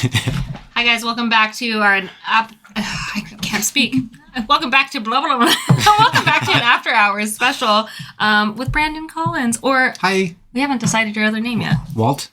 Hi guys, welcome back to our I can't speak. Welcome back to blah blah blah. Welcome back to an After Hours special with Brandon Collins. Or hi. We haven't decided your other name yet. Walt.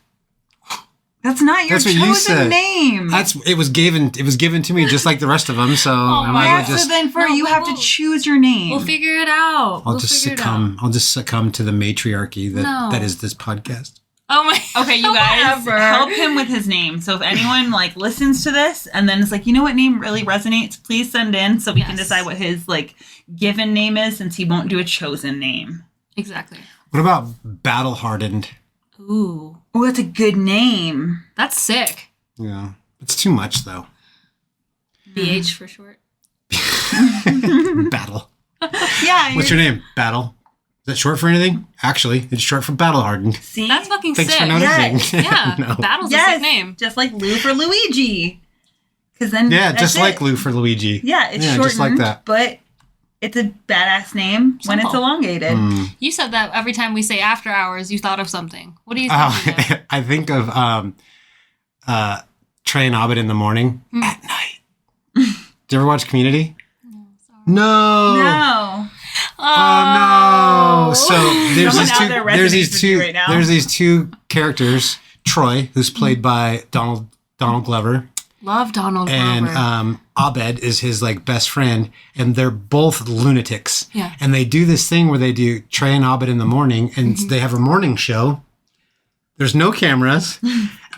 That's not your chosen name. It was given to me just like the rest of them. So I might as well just. So then you have to choose your name. We'll figure it out. I'll just succumb to the matriarchy that is this podcast. Oh my. Okay, you guys help him with his name. So if anyone listens to this and then it's like, you know what name really resonates, please send in so we can decide what his given name is, since he won't do a chosen name. Exactly. What about Battle Hardened? Ooh. Oh, that's a good name. That's sick. Yeah. It's too much though. BH for short. Battle. Yeah. What's your name? Battle. Is that short for anything? Actually, it's short for Battle Hardened. See? That's fucking Thanks sick. for noticing. Yes. Yeah. No. Battle's a sick name. Just like Lou for Luigi. Because then like Lou for Luigi. Yeah, it's shortened, just like that. But it's a badass name when it's elongated. Mm. You said that every time we say After Hours, you thought of something. What do you think? I think of Trey and Abed in the morning at night. Did you ever watch Community? No. Oh no! So there's these two characters. Troy, who's played by Donald Glover. Love Donald Glover. And Abed is his best friend, and they're both lunatics. Yeah. And they do this thing where they do Trey and Abed in the morning, and they have a morning show. There's no cameras,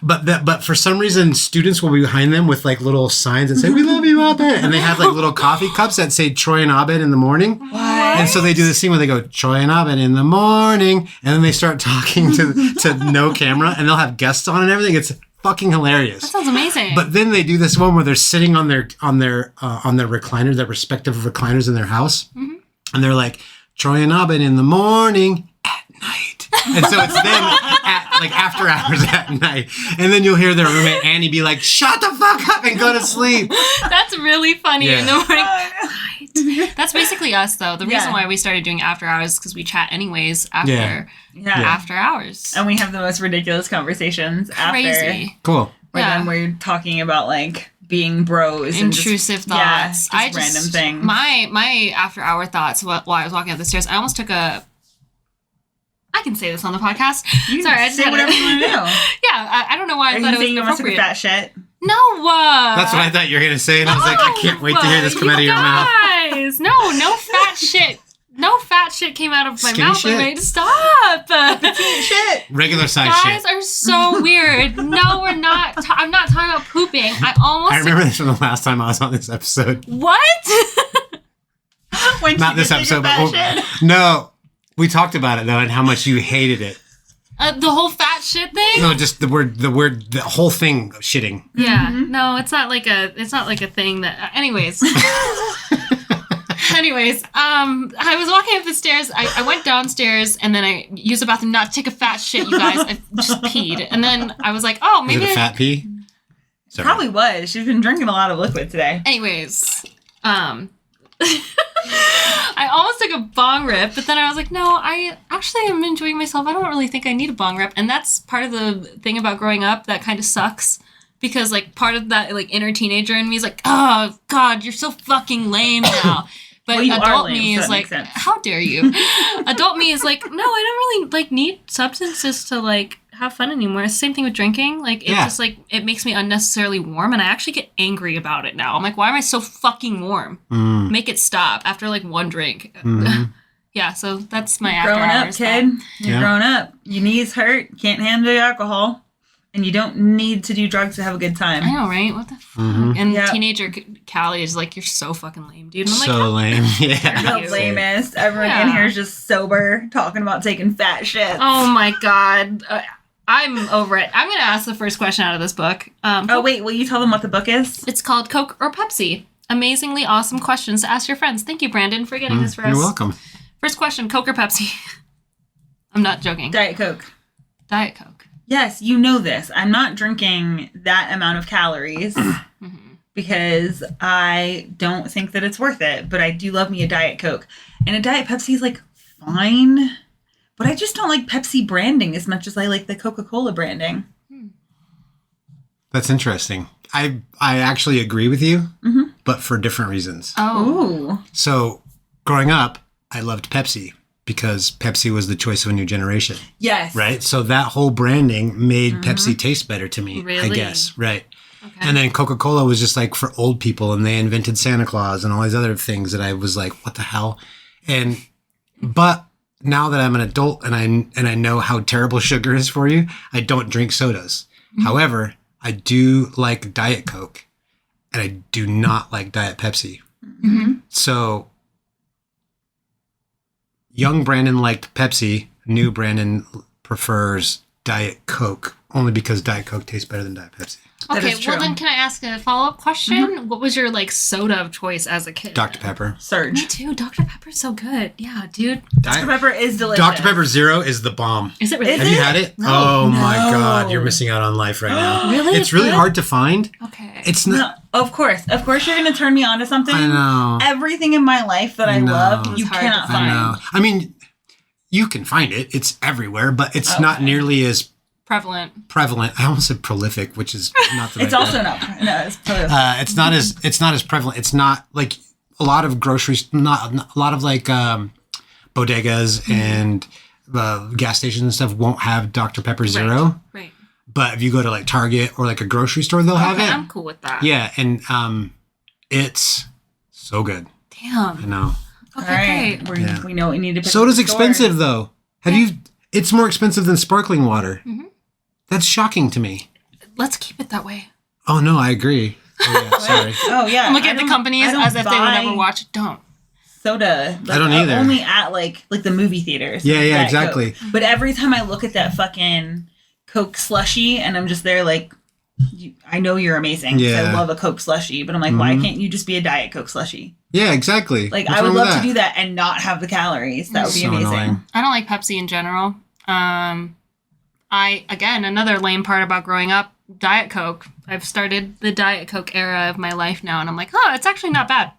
but for some reason students will be behind them with little signs that say "We love you, Abed," and they have little coffee cups that say Troy and Abed in the morning. What? And so they do this scene where they go Troy and Abed in the morning, and then they start talking to no camera, and they'll have guests on and everything. It's fucking hilarious. That sounds amazing. But then they do this one where they're sitting on their recliner, their respective recliners in their house, and they're like Troy and Abed in the morning at night, and so it's them at after hours at night, and then you'll hear their roommate Annie be like, "Shut the fuck up and go to sleep." That's really funny in the morning. That's basically us, though. The reason why we started doing After Hours is because we chat anyways after hours, and we have the most ridiculous conversations after. Cool. Where then we're talking about being bros, intrusive thoughts. Just random things. My after hour thoughts while I was walking up the stairs. I almost took a. I can say this on the podcast. Sorry, I just say whatever you want to do. Yeah, I don't know why I thought it was you must appropriate. took a fat shit? No. That's what I thought you were gonna say, and I was like, I can't wait to hear this come out of your mouth. Guys, no fat shit. No fat shit came out of my Skinny mouth. Shit. Wait, stop. Shit. Regular size shit. Guys are so weird. No, we're not. I'm not talking about pooping. I remember this from the last time I was on this episode. What? Not this episode, but no. We talked about it though, and how much you hated it. The whole fat shit thing? No, just the whole thing, shitting. Yeah. Mm-hmm. No, it's not like a thing that. Anyways, I was walking up the stairs. I went downstairs, and then I used the bathroom not to take a fat shit. You guys, I just peed, and then I was like, oh, maybe. Is it a fat pee? Sorry. Probably was. She's been drinking a lot of liquid today. Anyways, I almost took a bong rip, but then I was like, no, I actually am enjoying myself. I don't really think I need a bong rip. And that's part of the thing about growing up that kind of sucks. Because, part of that, inner teenager in me is like, oh, God, you're so fucking lame now. But adult me is like, how dare you? Adult me is like, no, I don't really, need substances to, have fun anymore. It's the same thing with drinking. It makes me unnecessarily warm, and I actually get angry about it now. I'm like, why am I so fucking warm? Make it stop after one drink. Yeah, so that's my after hours. Grown up, kid. You're grown up. Your knees hurt. Can't handle alcohol. And you don't need to do drugs to have a good time. I know, right? What the fuck? And teenager Callie is like, you're so fucking lame, dude. And I'm like, lame. Yeah. You're the lamest. Everyone in here is just sober, talking about taking fat shit. Oh my God. I'm over it. I'm going to ask the first question out of this book. Wait, will you tell them what the book is? It's called Coke or Pepsi. Amazingly awesome questions to ask your friends. Thank you, Brandon, for getting this for us. You're welcome. First question, Coke or Pepsi? I'm not joking. Diet Coke. Diet Coke. Yes, you know this. I'm not drinking that amount of calories because I don't think that it's worth it. But I do love me a Diet Coke. And a Diet Pepsi is fine. But I just don't like Pepsi branding as much as I like the Coca-Cola branding. That's interesting. I actually agree with you, but for different reasons. Ooh. So growing up, I loved Pepsi because Pepsi was the choice of a new generation. Yes. Right? So that whole branding made Pepsi taste better to me, I Really? guess. Right. Okay. And then Coca-Cola was just like for old people, and they invented Santa Claus and all these other things that I was like, what the hell? But now that I'm an adult and I know how terrible sugar is for you, I don't drink sodas. However, I do like Diet Coke, and I do not like Diet Pepsi. So young Brandon liked Pepsi. New Brandon prefers Diet Coke only because Diet Coke tastes better than Diet Pepsi. That Okay, is true. well then can I ask a follow-up question? What was your like soda of choice as a kid? Dr. Pepper. Me Surge. too. Dr. Pepper's so good. Yeah, dude. Dr. Pepper is delicious. Dr. Pepper Zero is the bomb. Is it really? Is Have you it? had it? No. Oh my No. God, you're missing out on life right now. Really? It's really good? hard to find. Okay. It's not. No, of course you're going to turn me on to something. I know. Everything in my life that I No. love, you It's hard cannot to I find. know. I mean, you can find it. It's everywhere, but it's not Okay. nearly as Prevalent. prevalent. I almost said prolific, which is not the right It's also word. not. No, it's totally. It's not as prevalent. It's not like a lot of groceries. Not a lot of like bodegas and gas stations and stuff won't have Dr. Pepper Zero. Right. But if you go to like Target or like a grocery store, they'll have Okay, it. I'm cool with that. Yeah, and it's so good. I Damn. know. All Okay, right, great. Yeah. we know what we need to pick. Soda's up at the store. expensive though. Have you? It's more expensive than sparkling water. That's shocking to me. Let's keep it that way. Oh no, I agree. Oh, yeah, sorry. Oh yeah. I'm looking I at the don't- companies I don't as if they would buy ever watch it. Don't. soda. I don't either. Only at like the movie theaters. Yeah, yeah, Diet exactly. Coke. But every time I look at that fucking Coke slushy, and I'm just there like, I know you're amazing. 'Cause Yeah. I love a Coke slushy, but I'm like, why can't you just be a Diet Coke slushy? Yeah, exactly. Like, What's I would wrong with love to do that and not have the calories. That would be So amazing. annoying. I don't like Pepsi in general. Again, another lame part about growing up, Diet Coke. I've started the Diet Coke era of my life now, and I'm like, oh, it's actually not bad.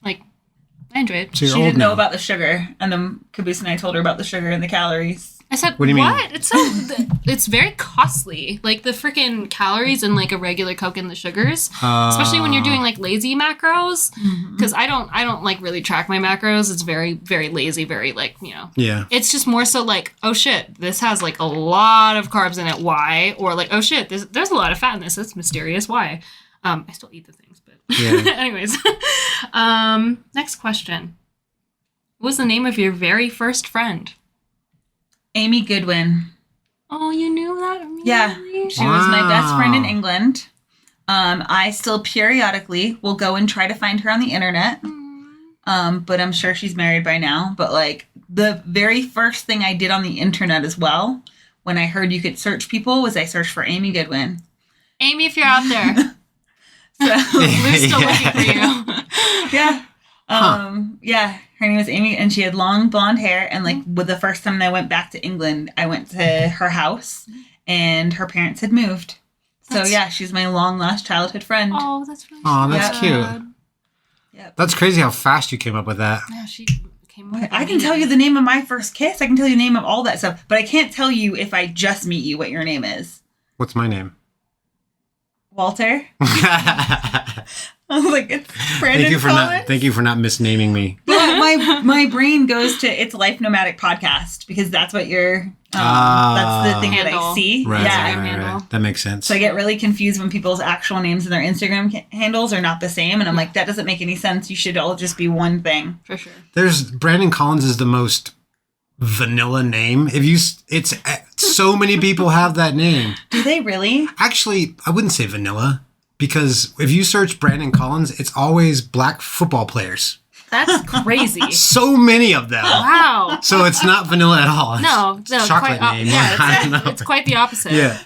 Like, I enjoy it. So you're She old didn't know now. about the sugar, and then Caboose and I told her about the sugar and the calories. I said, What do you mean? what? It's so, it's very costly. Like the freaking calories in like a regular Coke and the sugars, especially when you're doing like lazy macros. Because I don't like really track my macros. It's very, very lazy, very like, Yeah. it's just more so like, oh shit, this has like a lot of carbs in it. Why? Or like, oh shit, there's a lot of fat in this. It's mysterious. Why? I still eat the things, but Yeah. anyways. Next question. What was the name of your very first friend? Amy Goodwin. Oh, you knew that immediately? Yeah, she was my best friend in Wow. England. I still periodically will go and try to find her on the internet. But I'm sure she's married by now. But like the very first thing I did on the internet as well, when I heard you could search people, was I searched for Amy Goodwin. Amy, if you're out there, So we're still looking for you. yeah. Yeah, her name was Amy, and she had long blonde hair. And like, with the first time I went back to England, I went to her house, and her parents had moved. So That's- yeah, she's my long lost childhood friend. Oh, that's really Oh, that's Yeah. cute. Yep. That's crazy how fast you came up with that. Yeah, she came with I can tell you the name of my first kiss. I can tell you the name of all that stuff, but I can't tell you if I just meet you what your name is. What's my name? Walter. I was like, it's Brandon Collins. Thank you for not misnaming me. But my brain goes to it's Life Nomadic podcast because that's what you're. That's the thing that I Handle. see. Right, Yeah. Instagram handle. That makes sense. So I get really confused when people's actual names and their Instagram handles are not the same, and I'm like, that doesn't make any sense. You should all just be one thing. For sure. There's Brandon Collins is the most vanilla name. It's so many people have that name. Do they really? Actually, I wouldn't say vanilla because if you search Brandon Collins, it's always black football players. That's crazy. So many of them. Wow. So it's not vanilla at all. It's No, chocolate quite, name. yeah, I don't know. it's quite the opposite. Yeah.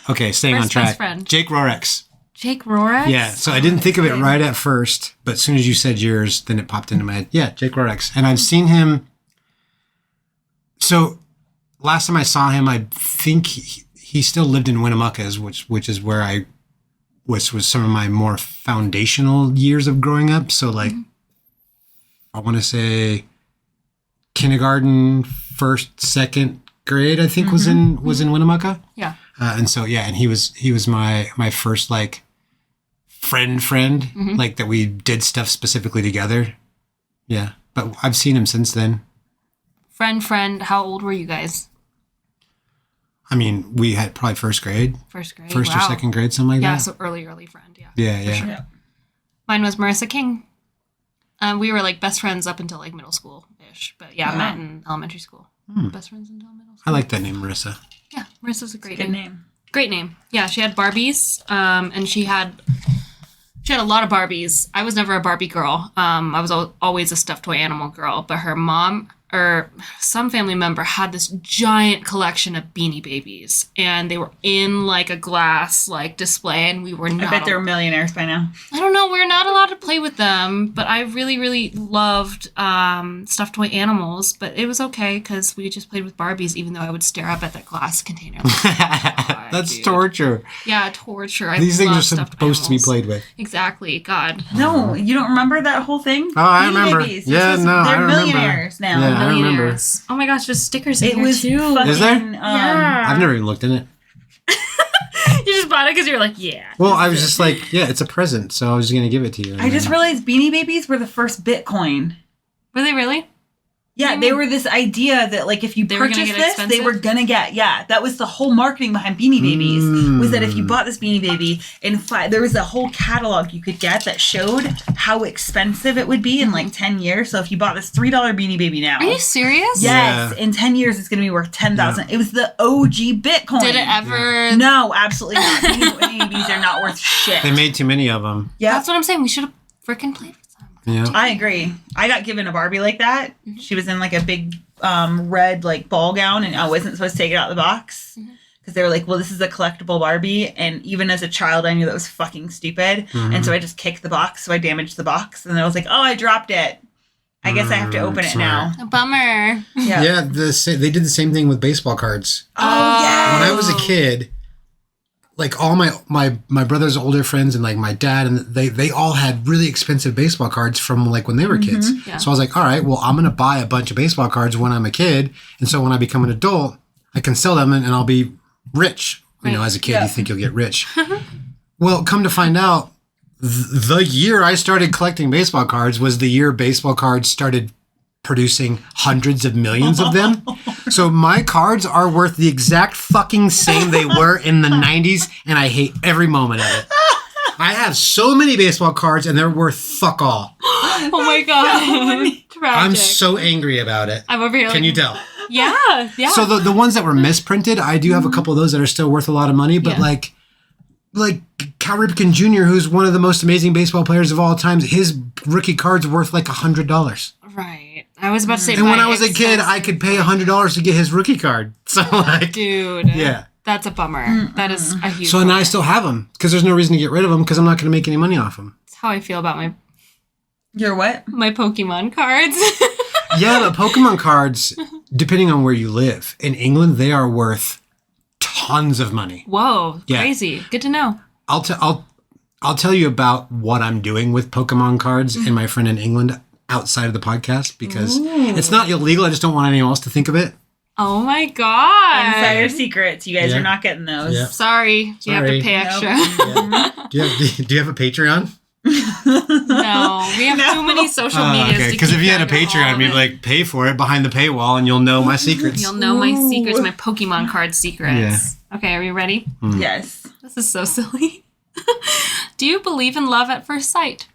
Okay, staying on First track. best friend. Jake Rorex. Jake Rorex? Yeah, so I didn't think of it right at first, but as soon as you said yours, then it popped into my head. Yeah, Jake Rorex. And I've seen him. So last time I saw him, I think he still lived in Winnemucca, which is where I was some of my more foundational years of growing up. So like, I want to say kindergarten, first, second grade, I think was in Winnemucca. Yeah. And so and he was my first like friend, like that we did stuff specifically together. Yeah, but I've seen him since then. Friend, how old were you guys? I mean, we had probably first grade. First or second grade, something like that. Yeah, so early friend, yeah. Yeah. Sure. Yeah. Mine was Marissa King. We were like best friends up until like middle school-ish. But met in elementary school. Best friends until middle school. I like that name, Marissa. Yeah, Marissa's a great Good name. Great name. Yeah, she had Barbies, and she had a lot of Barbies. I was never a Barbie girl. I was always a stuffed toy animal girl, but her mom or some family member had this giant collection of Beanie Babies, and they were in like a glass like display, and we were not. I bet they're millionaires by now. I don't know. We're not allowed to play with them, but I really, really loved stuffed toy animals. But it was okay because we just played with Barbies, even though I would stare up at that glass container. Like, that's torture. Yeah, torture. These things are supposed to be played with. Exactly. God. No, you don't remember that whole thing? Oh, I remember. Babies. Yeah, They're millionaires now. Yeah, I remember. Oh my gosh, there's stickers in It here was too. fucking, Is there? Yeah. I've never even looked in it. You just bought it because you're like, yeah. Well, I was just like, yeah, it's a present, so I was just going to give it to you. I just realized Beanie Babies were the first Bitcoin. Were they really? Yeah, they were this idea that, like, if you purchased this, they were going to get, that was the whole marketing behind Beanie Babies, was that if you bought this Beanie Baby, there was a whole catalog you could get that showed how expensive it would be in, like, 10 years. So if you bought this $3 Beanie Baby now. Are you serious? Yes, in 10 years, it's going to be worth $10,000. Yeah. It was the OG Bitcoin. Did it ever? No, absolutely not. Beanie Babies are not worth shit. They made too many of them. Yeah. That's what I'm saying. We should have freaking played with them. Yeah. I agree. I got given a Barbie like that. She was in like a big red like ball gown, and I wasn't supposed to take it out of the box because they were like, well, this is a collectible Barbie. And even as a child, I knew that was fucking stupid. And so I just kicked the box. So I damaged the box. And then I was like, oh, I dropped it. I guess I have to open it now. A bummer. Yeah. They did the same thing with baseball cards. Oh, yeah. When I was a kid, like all my brother's older friends and like my dad, and they all had really expensive baseball cards from like when they were kids. Yeah. So I was like, all right, well, I'm going to buy a bunch of baseball cards when I'm a kid. And so when I become an adult, I can sell them and I'll be rich. You know, as a kid, you think you'll get rich. Well, come to find out, the year I started collecting baseball cards was the year baseball cards started producing hundreds of millions of them. So my cards are worth the exact fucking same they were in the 90s, and I hate every moment of it. I have so many baseball cards, and they're worth fuck all. Oh my god. Tragic. I'm so angry about it. I'm over here. Can you tell? Yeah. So the ones that were misprinted, I do have a couple of those that are still worth a lot of money, but like Cal Ripken Jr., who's one of the most amazing baseball players of all time, his rookie card's worth like $100. Right. I was about to say. And when I was a kid, I could pay $100 to get his rookie card. So like, dude. Yeah. That's a bummer. That is a huge. So now I still have them because there's no reason to get rid of them because I'm not going to make any money off them. That's how I feel about Your what? my Pokemon cards. Yeah, but Pokemon cards, depending on where you live, in England they are worth tons of money. Whoa, Yeah. crazy. Good to know. I'll tell you about what I'm doing with Pokemon cards and my friend in England outside of the podcast because it's not illegal. I just don't want anyone else to think of it. Oh my god. Insider secrets. You guys Yeah. are not getting those. Yeah. Sorry. You have to pay extra. Nope. Do you have a Patreon? No, we have too many social medias. Okay, because if you had a Patreon, we'd like pay for it behind the paywall, and you'll know my secrets. You'll know my secrets, my Pokemon card secrets. Yeah. Okay, are we ready? Yes. This is so silly. Do you believe in love at first sight?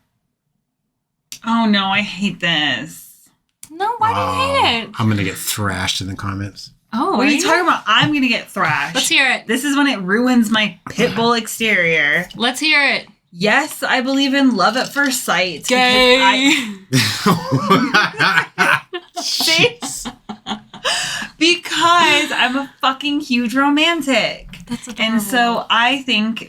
Oh no, I hate this. No, why do you hate it? I'm gonna get thrashed in the comments. Oh, What are you talking about? I'm gonna get thrashed. Let's hear it. This is when it ruins my pit bull exterior. Let's hear it. Yes, I believe in love at first sight. Gay. See? Because I'm a fucking huge romantic. That's adorable. And so I think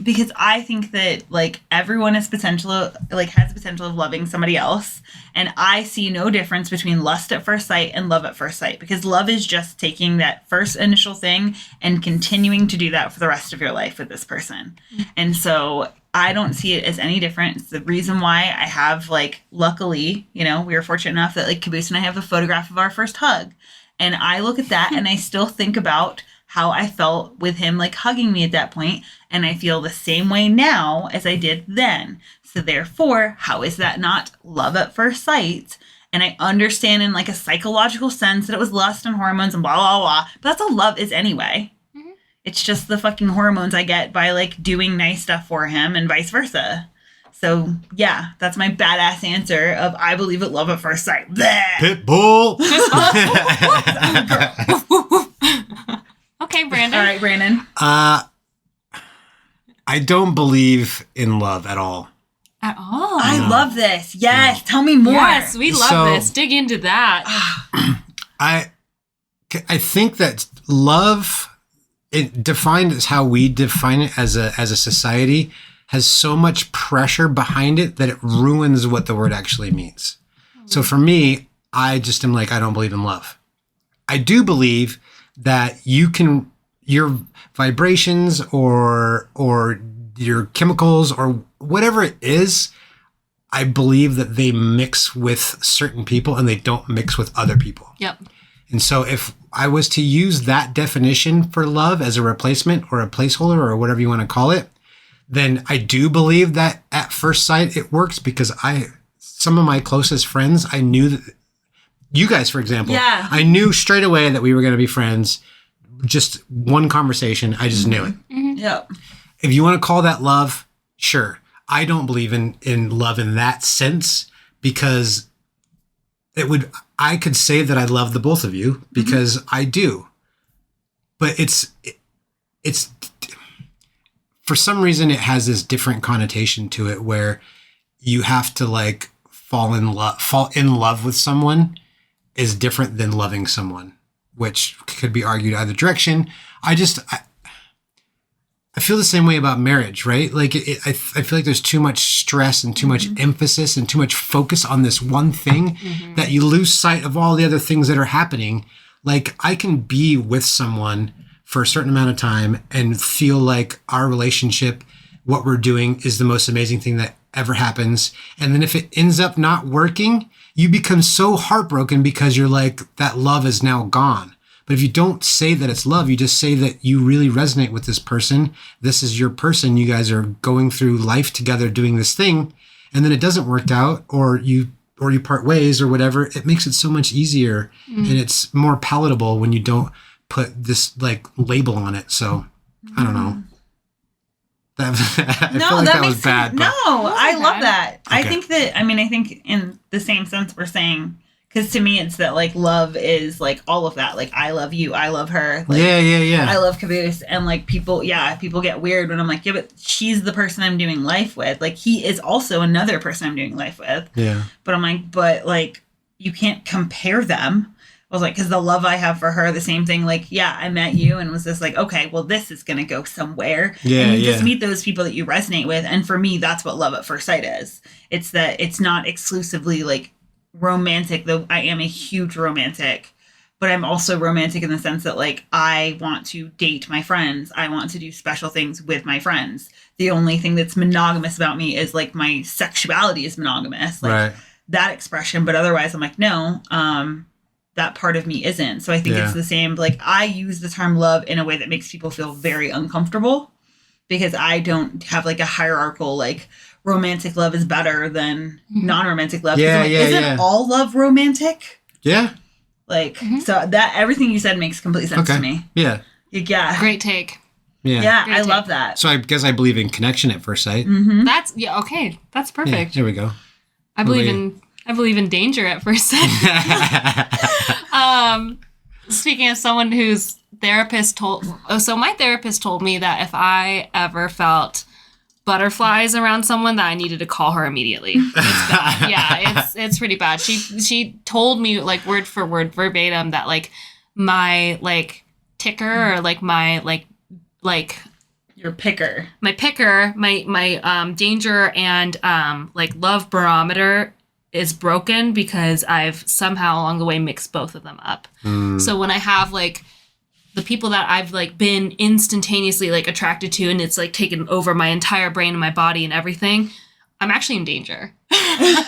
that like everyone has potential, like has the potential of loving somebody else. And I see no difference between lust at first sight and love at first sight, because love is just taking that first initial thing and continuing to do that for the rest of your life with this person. And so I don't see it as any different. It's the reason why I have, like, luckily, you know, we were fortunate enough that like Caboose and I have a photograph of our first hug. And I look at that and I still think about how I felt with him like hugging me at that point, and I feel the same way now as I did then. So therefore, how is that not love at first sight? And I understand in like a psychological sense that it was lust and hormones and blah, blah, blah. But that's all love is anyway. Mm-hmm. It's just the fucking hormones I get by like doing nice stuff for him and vice versa. So yeah, that's my badass answer of I believe in love at first sight. Pitbull. Okay, Brandon. All right, Brandon. I don't believe in love at all. At all. I love this. Yes, tell me more. Yes, we love this. Dig into that. I think that love, it defined as how we define it as a society, has so much pressure behind it that it ruins what the word actually means. So for me, I just am like, I don't believe in love. I do believe that your vibrations or your chemicals or whatever it is, I believe that they mix with certain people and they don't mix with other people. Yep. And so if I was to use that definition for love as a replacement or a placeholder or whatever you want to call it, then I do believe that at first sight it works because some of my closest friends, I knew that you guys, for example, I knew straight away that we were going to be friends. Just one conversation. I just knew it. Mm-hmm. Yep. If you want to call that love, sure. I don't believe in love in that sense because I could say that I love the both of you because I do. But it's for some reason it has this different connotation to it where you have to like fall in love with someone is different than loving someone, which could be argued either direction. I feel the same way about marriage, right? Like I feel like there's too much stress and too much emphasis and too much focus on this one thing that you lose sight of all the other things that are happening. Like I can be with someone for a certain amount of time and feel like our relationship, what we're doing is the most amazing thing that ever happens. And then if it ends up not working, you become so heartbroken because you're like, that love is now gone. But if you don't say that it's love, you just say that you really resonate with this person. This is your person. You guys are going through life together doing this thing. And then it doesn't work out or you part ways or whatever. It makes it so much easier and it's more palatable when you don't put this like label on it. So I don't know. I feel like that was bad. No, I love that. Okay. I think in the same sense we're saying, because to me, it's that, like, love is, like, all of that. Like, I love you. I love her. Like, yeah. I love Caboose. And, like, people get weird when I'm like, yeah, but she's the person I'm doing life with. Like, he is also another person I'm doing life with. Yeah. But I'm like, you can't compare them. I was like, because the love I have for her, the same thing. Like, yeah, I met you and was just like, okay, well, this is going to go somewhere. Yeah, and you just meet those people that you resonate with. And for me, that's what love at first sight is. It's that it's not exclusively, like, romantic, though I am a huge romantic, but I'm also romantic in the sense that like I want to date my friends. I want to do special things with my friends. The only thing that's monogamous about me is like my sexuality is monogamous, like that expression. But otherwise I'm like, no, that part of me isn't. So I think it's the same. Like I use the term love in a way that makes people feel very uncomfortable because I don't have like a hierarchical like romantic love is better than non-romantic love. Isn't all love romantic? Yeah. Like, so that everything you said makes complete sense to me. Yeah. Yeah. Great take. Yeah. I love that. So I guess I believe in connection at first sight. Mm-hmm. Okay. That's perfect. Yeah, there we go. I believe in danger at first sight. Speaking of someone whose therapist my therapist told me that if I ever felt butterflies around someone that I needed to call her immediately. It's bad. Yeah, it's pretty bad. She told me like word for word verbatim that like my like ticker or like my like your picker. My picker, my danger and like love barometer is broken because I've somehow along the way mixed both of them up. So when I have like the people that I've like been instantaneously like attracted to and it's like taken over my entire brain and my body and everything, I'm actually in danger. So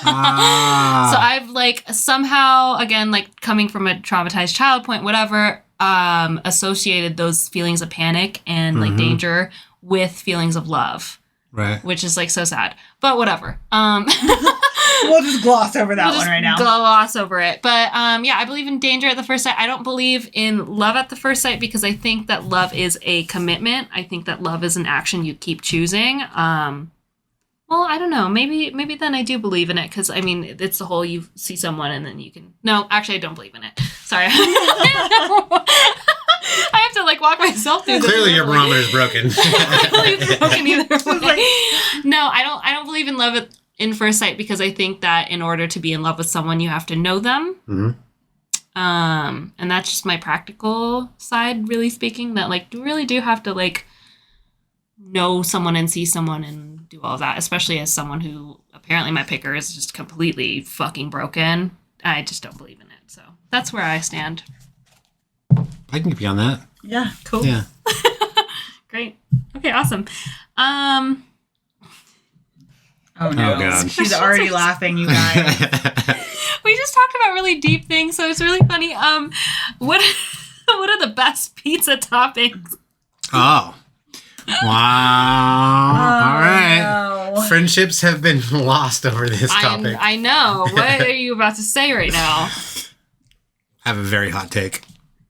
I've like somehow, again, like coming from a traumatized child point, whatever, associated those feelings of panic and like danger with feelings of love. Right. Which is like so sad. But whatever. We'll just gloss over that one right now. Gloss over it. But yeah, I believe in danger at the first sight. I don't believe in love at the first sight because I think that love is a commitment. I think that love is an action you keep choosing. Well, I don't know. Maybe then I do believe in it because, I mean, it's the whole you see someone and then you can... No, actually, I don't believe in it. Sorry. I have to, like, walk myself through this. Clearly your barometer's broken. It's broken either way. No, I don't believe in love in first sight because I think that in order to be in love with someone, you have to know them. And that's just my practical side, really speaking, that, like, you really do have to, like, know someone and see someone and do all of that, especially as someone who apparently my picker is just completely fucking broken. I just don't believe in it. So that's where I stand. I can get beyond that. Yeah. Cool. Yeah. Great. Okay, awesome. Oh no. Oh, God. She's already laughing, you guys. We just talked about really deep things, so it's really funny. What are the best pizza toppings? Oh. Wow. All right. No. Friendships have been lost over this topic. I know. What are you about to say right now? I have a very hot take.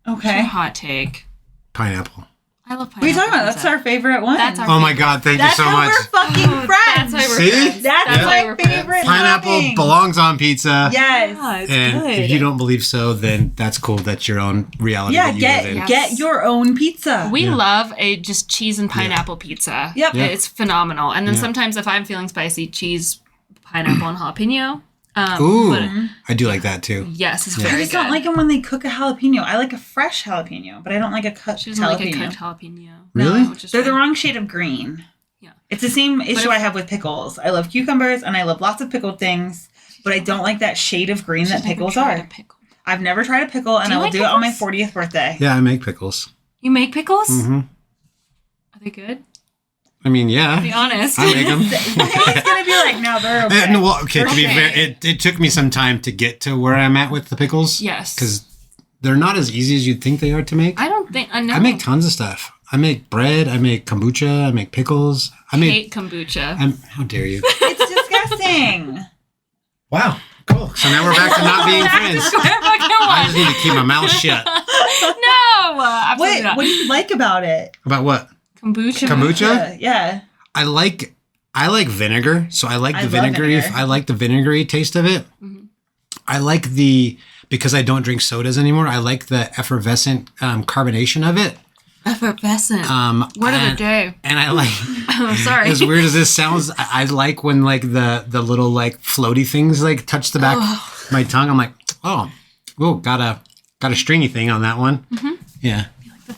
Okay. Hot take. Pineapple. I love pineapple. What are you talking about? That's our favorite one. That's our Oh my God, thank you That's so how much. we're fucking friends. That's why we're See? friends. That's why my we're friends. favorite Pineapple topping. belongs on pizza. Yes. Yeah, it's And good. if you don't believe so, then that's cool. That's your own reality Yeah, that you live in. get your own pizza. We love a just cheese and pineapple pizza. Yep. Yeah. It's phenomenal. And then Yeah. sometimes if I'm feeling spicy, cheese, pineapple, and jalapeno. Ooh, But I do like that too. yes, it's I very just good. don't like them when they cook a jalapeno. I like a fresh jalapeno, but I don't like a cut She doesn't jalapeno. like a cooked jalapeno. Really? No, which is They're the fine. wrong shade of green. Yeah. It's the same issue if- I have with pickles. I love cucumbers and I love lots of pickled things, but I don't like that shade of green that She's never pickles tried a are. pickle. I've never tried a pickle, and Do I you will like do it on my pickles? 40th birthday. Yeah, I make pickles. You make pickles? Mm-hmm. Are they good? I mean, yeah. Be honest. I make them. It's gonna be like, no, they're okay. No, well, okay, to be Okay. fair, it took me some time to get to where I'm at with the pickles. Yes. Because they're not as easy as you'd think they are to make. I don't think I know. I make tons of stuff. I make bread. I make kombucha. I make pickles. I make. hate kombucha. How dare you? It's disgusting. Wow. Cool. So now we're back to not being friends. I just need to keep my mouth shut. No, absolutely not. What do you like about it? About what? Kombucha. Kombucha? Yeah. I like vinegar, so I like I the love vinegary. vinegar. I like the vinegary taste of it. I like because I don't drink sodas anymore. I like the effervescent carbonation of it. Effervescent. Word of the and, day. and I like. I'm sorry. As weird as this sounds, I like when like the little like floaty things like touch the back of my tongue. I'm like, oh, got a stringy thing on that one. Yeah.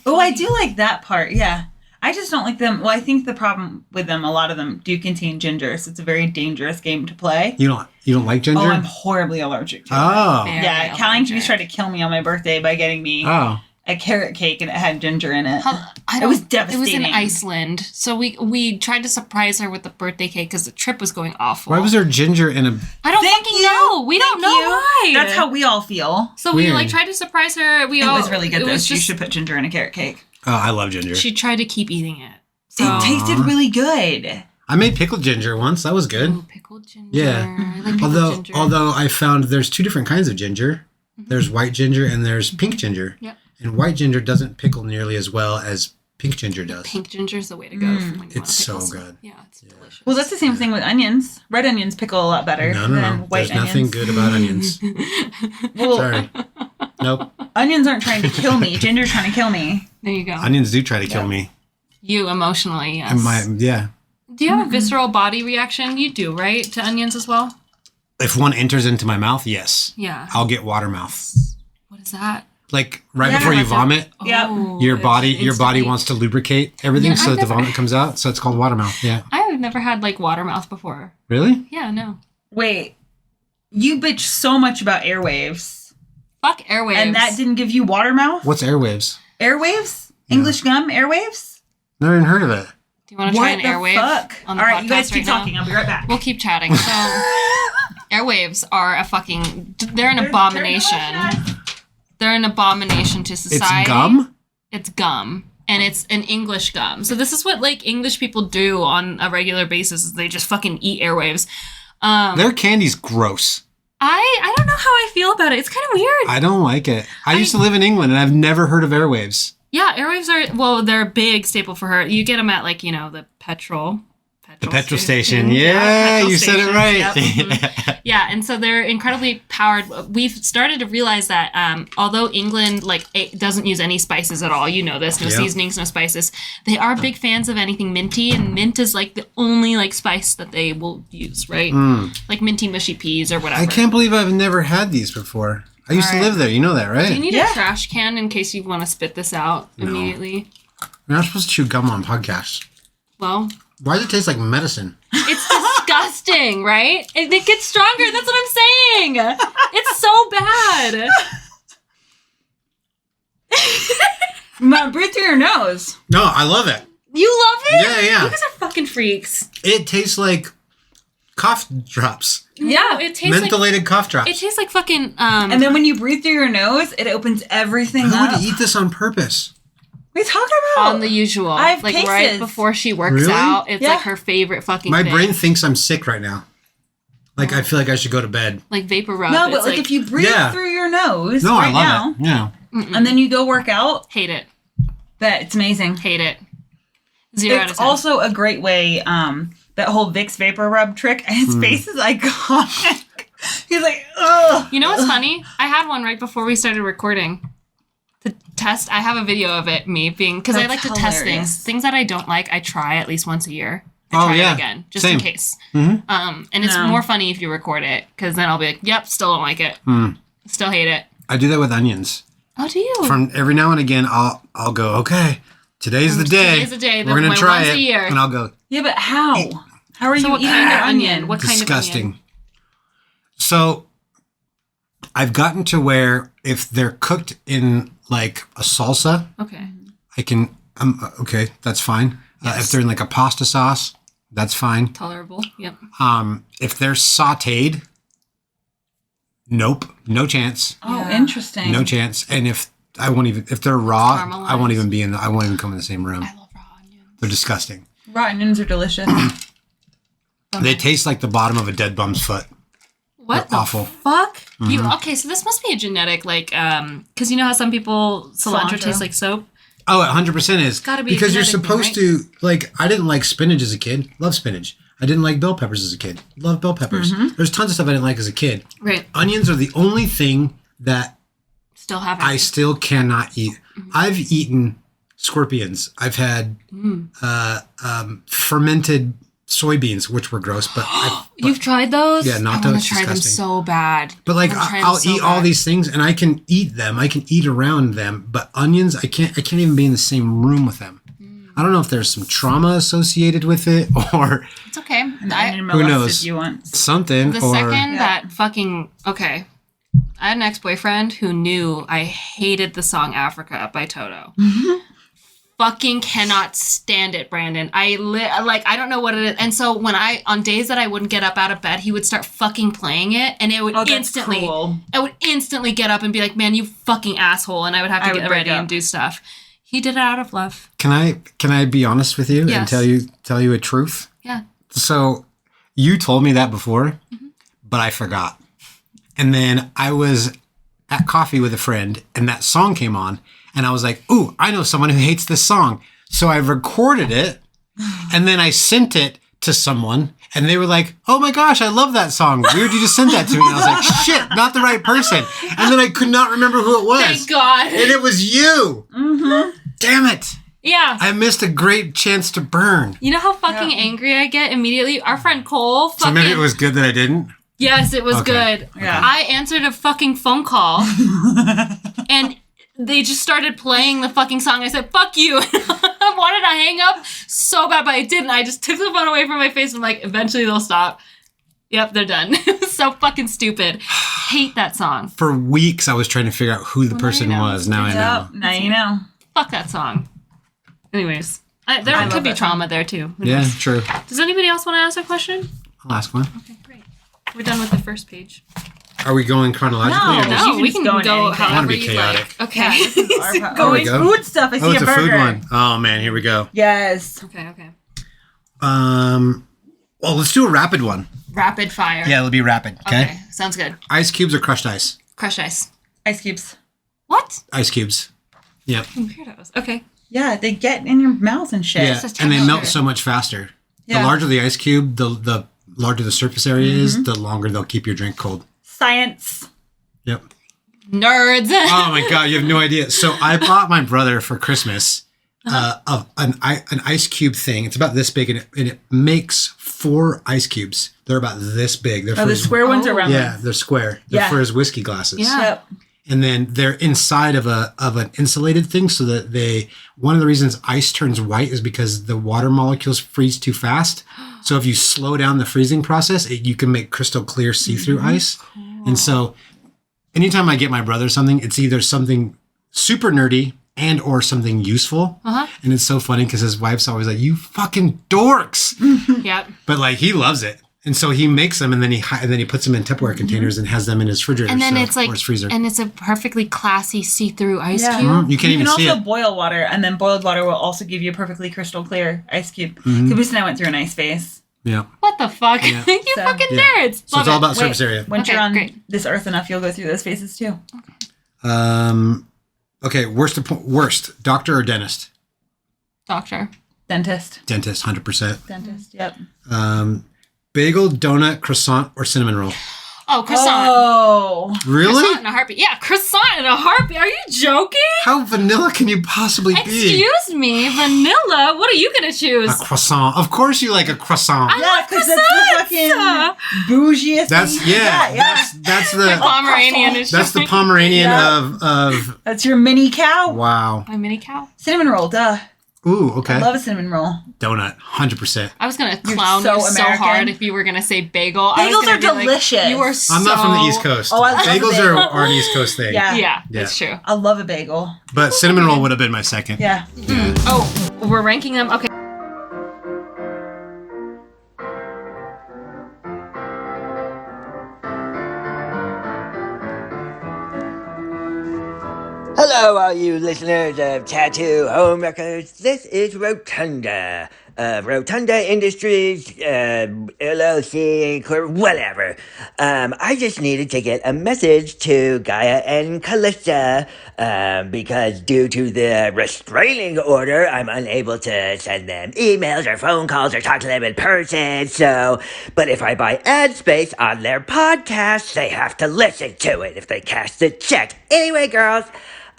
Oh, I do like that part. Yeah. I just don't like them. Well, I think the problem with them, a lot of them do contain ginger, so it's a very dangerous game to play. You don't like ginger? Oh, I'm horribly allergic to it. Oh. Very Yeah, Callie allergic. tried to kill me on my birthday by getting me Oh. a carrot cake and it had ginger in it. I It was It was in devastating. Iceland, so we tried to surprise her with the birthday cake because the trip was going awful. Why was there ginger in a? I don't Thank fucking you. know. We don't know You. why. That's how we all feel. So we Weird. like tried to surprise her. It was really good it though. was You just- should put ginger in a carrot cake. Oh, I love ginger. She tried to keep eating it. So It tasted really good. I made pickled ginger once. That was good. Ooh, pickled ginger. Yeah. I like pickled ginger. Although I found there's two different kinds of ginger. There's white ginger and there's pink ginger. Yep. And white ginger doesn't pickle nearly as well as pink ginger does. Pink ginger is the way to go. For when you want It's so pickles. good. Yeah, it's delicious. Well, that's the same thing with onions. Red onions pickle a lot better No. than white There's onions. nothing good about onions. Well, Sorry. Nope. onions aren't trying to kill me. Ginger's trying to kill me. There you go. Onions do try to kill me. You emotionally, yes. And yeah. Do you have a visceral body reaction? You do, right? To onions as well? If one enters into my mouth, yes. Yeah. I'll get water mouth. What is that? Like right Yeah, before you that's a- vomit, Yep. Oh, your it's body instantly- wants to lubricate everything Yeah, so I've that the never- vomit comes out. So it's called water mouth. Yeah. I've never had like water mouth before. Really? Yeah, no. Wait, you bitch so much about airwaves, Fuck airwaves. and that didn't give you water mouth? What's airwaves? Airwaves? English gum? Airwaves? Never even heard of it. Do you want to try What an the airwave? fuck? On All the right, you guys podcast keep right now? talking. I'll be right back. We'll keep chatting. So, airwaves are a fucking. They're an abomination. They're an abomination to society. It's gum? It's gum. And it's an English gum. So this is what, like, English people do on a regular basis. Is they just fucking eat airwaves. Their candy's gross. I don't know how I feel about it. It's kind of weird. I don't like it. I used to live in England, and I've never heard of airwaves. Yeah, airwaves are, well, they're a big staple for her. You get them at, like, the petrol station. Yeah, you said it right. Yep. Mm-hmm. Yeah, and so they're incredibly powered. We've started to realize that although England doesn't use any spices at all, this, no seasonings, no spices, they are big fans of anything minty, and mint is like the only spice that they will use, right? Like minty mushy peas or whatever. I can't believe I've never had these before. I used to live there. You know that, right? Do you need a trash can in case you want to spit this out immediately? You're not supposed to chew gum on podcasts. Well... Why does it taste like medicine? It's disgusting, right? It gets stronger. That's what I'm saying. It's so bad. Breathe through your nose. No, I love it. You love it? Yeah. You guys are fucking freaks. It tastes like cough drops. Yeah, it tastes mentholated cough drops. It tastes like fucking... And then when you breathe through your nose, it opens everything up. Who would eat this on purpose? What are you talking about? On the usual. I have cases. Right before she works out. It's like her favorite fucking My thing. brain thinks I'm sick right now. Like, I feel like I should go to bed. Like vapor rub. No, but if you breathe through your nose I love it. Yeah. And then you go work out. Hate it. It's amazing. Hate it. 0 out of 10. It's also a great way, that whole Vicks vapor rub trick. His face is iconic. He's like, ugh. You know what's funny? I had one right before we started recording. To test, I have a video of it, me being, because I like to test things. Things that I don't like, I try at least once a year. I try it again, just in case. And it's more funny if you record it, because then I'll be like, yep, still don't like it. Still hate it. I do that with onions. Oh, do you? From every now and again, I'll go, okay, today's the day. Today's the day. We're going to try it. Year. And I'll go. Yeah, but how? How are you eating an onion? What kind Disgusting. of onion? So I've gotten to where if they're cooked in like a salsa, I can, okay, that's fine. If they're in like a pasta sauce, that's fine. Tolerable, yep. If they're sauteed, nope, no chance. Oh, interesting. No chance. And if they're raw, I won't even come in the same room. I love raw onions. They're disgusting. Raw onions are delicious. They taste like the bottom of a dead bum's foot. What They're the awful. fuck? Okay, so this must be a genetic, because you know how some people, cilantro tastes like soap? Oh, it 100% is. Gotta be because you're genetic supposed thing, to, I didn't like spinach as a kid. Love spinach. I didn't like bell peppers as a kid. Love bell peppers. There's tons of stuff I didn't like as a kid. Right. Onions are the only thing that I still cannot eat. I've eaten scorpions. I've had fermented soybeans, which were gross, but you've tried those? Yeah, not I those. try them so bad. But I'll eat all these things, and I can eat them. I can eat around them. But onions, I can't even be in the same room with them. I don't know if there's some trauma associated with it, or it's okay. Who knows? Something. That fucking I had an ex-boyfriend who knew I hated the song "Africa" by Toto. Fucking cannot stand it, Brandon. I don't know what it is. And so when on days that I wouldn't get up out of bed, he would start fucking playing it, and it would I would instantly get up and be like, man, you fucking asshole. And I would have to get ready and do stuff. He did it out of love. Can I be honest with you and tell you a truth? Yeah. So you told me that before, but I forgot. And then I was at coffee with a friend, and that song came on. And I was like, ooh, I know someone who hates this song. So I recorded it, and then I sent it to someone, and they were like, oh my gosh, I love that song. Weird you just sent that to me. And I was like, shit, not the right person. And then I could not remember who it was. Thank God. And it was you. Damn it. Yeah. I missed a great chance to burn. You know how fucking angry I get immediately? Our friend Cole So maybe it was good that I didn't? Yes, it was good. Yeah. I answered a fucking phone call, and they just started playing the fucking song. I said, fuck you. I wanted to hang up so bad, but I didn't. I just took the phone away from my face. I'm like, eventually they'll stop. Yep, they're done. It was so fucking stupid. Hate that song. For weeks, I was trying to figure out who the person was. Now I know. Now you know. Fuck that song. Anyways, there could be trauma there too. Yeah, true. Does anybody else want to ask a question? I'll ask one. Okay, great. We're done with the first page. Are we going chronologically? No, or just- you No, can we just can go go, into anything. I wanna however be you chaotic. like. Okay. This is our There oh, we it's go. food stuff. I Oh, see it's a a food burger. one. Oh man, here we go. Yes. Okay. Well, let's do a rapid one. Rapid fire. Yeah, it'll be rapid. Okay. Sounds good. Ice cubes or crushed ice? Crushed ice. Ice cubes. What? Ice cubes. Yep. Weirdos. Okay. Yeah, they get in your mouth and shit. Yeah, just and they melt texture. so much faster. Yeah. The larger the ice cube, the larger the surface area is, the longer they'll keep your drink cold. Science. Yep. Nerds. Oh my god, you have no idea. So I bought my brother for Christmas an ice cube thing. It's about this big, and it makes 4 ice cubes. They're about this big. They're Oh, the his- square ones are round. Yeah, they're square. They're Yeah. for his whiskey glasses. Yeah. Yep. And then they're inside of an insulated thing, so that one of the reasons ice turns white is because the water molecules freeze too fast. So if you slow down the freezing process, you can make crystal clear see-through ice. And so anytime I get my brother something, it's either something super nerdy and or something useful. And it's so funny because his wife's always like, "You fucking dorks." Yep. But like he loves it. And so he makes them, and then he puts them in Tupperware containers and has them in his refrigerator. And then so- it's like, or his freezer. and it's a perfectly classy see-through ice Yeah. cube. You can't You even can see also it. boil water, and then boiled water will also give you a perfectly crystal clear ice cube. Caboose and I went through an ice phase. Yeah. What the fuck? Yeah. you So- fucking Yeah. nerds. So Love it's all it. about surface area. Once Okay, you're on great. this earth enough, you'll go through those phases too. Okay, worst, doctor or dentist? Doctor. Dentist. Dentist, 100%. Dentist. Yep. Bagel, donut, croissant, or cinnamon roll? Oh, croissant. Oh. Really? Croissant in a heartbeat. Yeah, croissant in a heartbeat. Are you joking? How vanilla can you possibly be? Excuse me, vanilla. What are you gonna choose? A croissant. Of course you like a croissant. Yeah, because that's the fucking bougiest That's thing you got, that's the Pomeranian is that's the showing. Pomeranian Yeah. of That's your mini cow. wow. My mini cow. Cinnamon roll, duh. Ooh, okay. I love a cinnamon roll. Donut, 100%. I was gonna You're clown so you so American. hard if you were gonna say bagel. I was Bagels gonna are be like, delicious. you are so. I'm not from the East Coast. Oh, I love Bagels a bagel. are an East Coast thing. Yeah. Yeah, Yeah. that's true. I love a bagel. But cinnamon roll would have been my second. Yeah. Oh, we're ranking them. Okay. Hello, all you listeners of Tattoo Homewreckers. This is Rotunda of Rotunda Industries, LLC, whatever. I just needed to get a message to Gaia and Callista, because due to the restraining order, I'm unable to send them emails or phone calls or talk to them in person. So, but if I buy ad space on their podcast, they have to listen to it if they cash the check. Anyway, girls.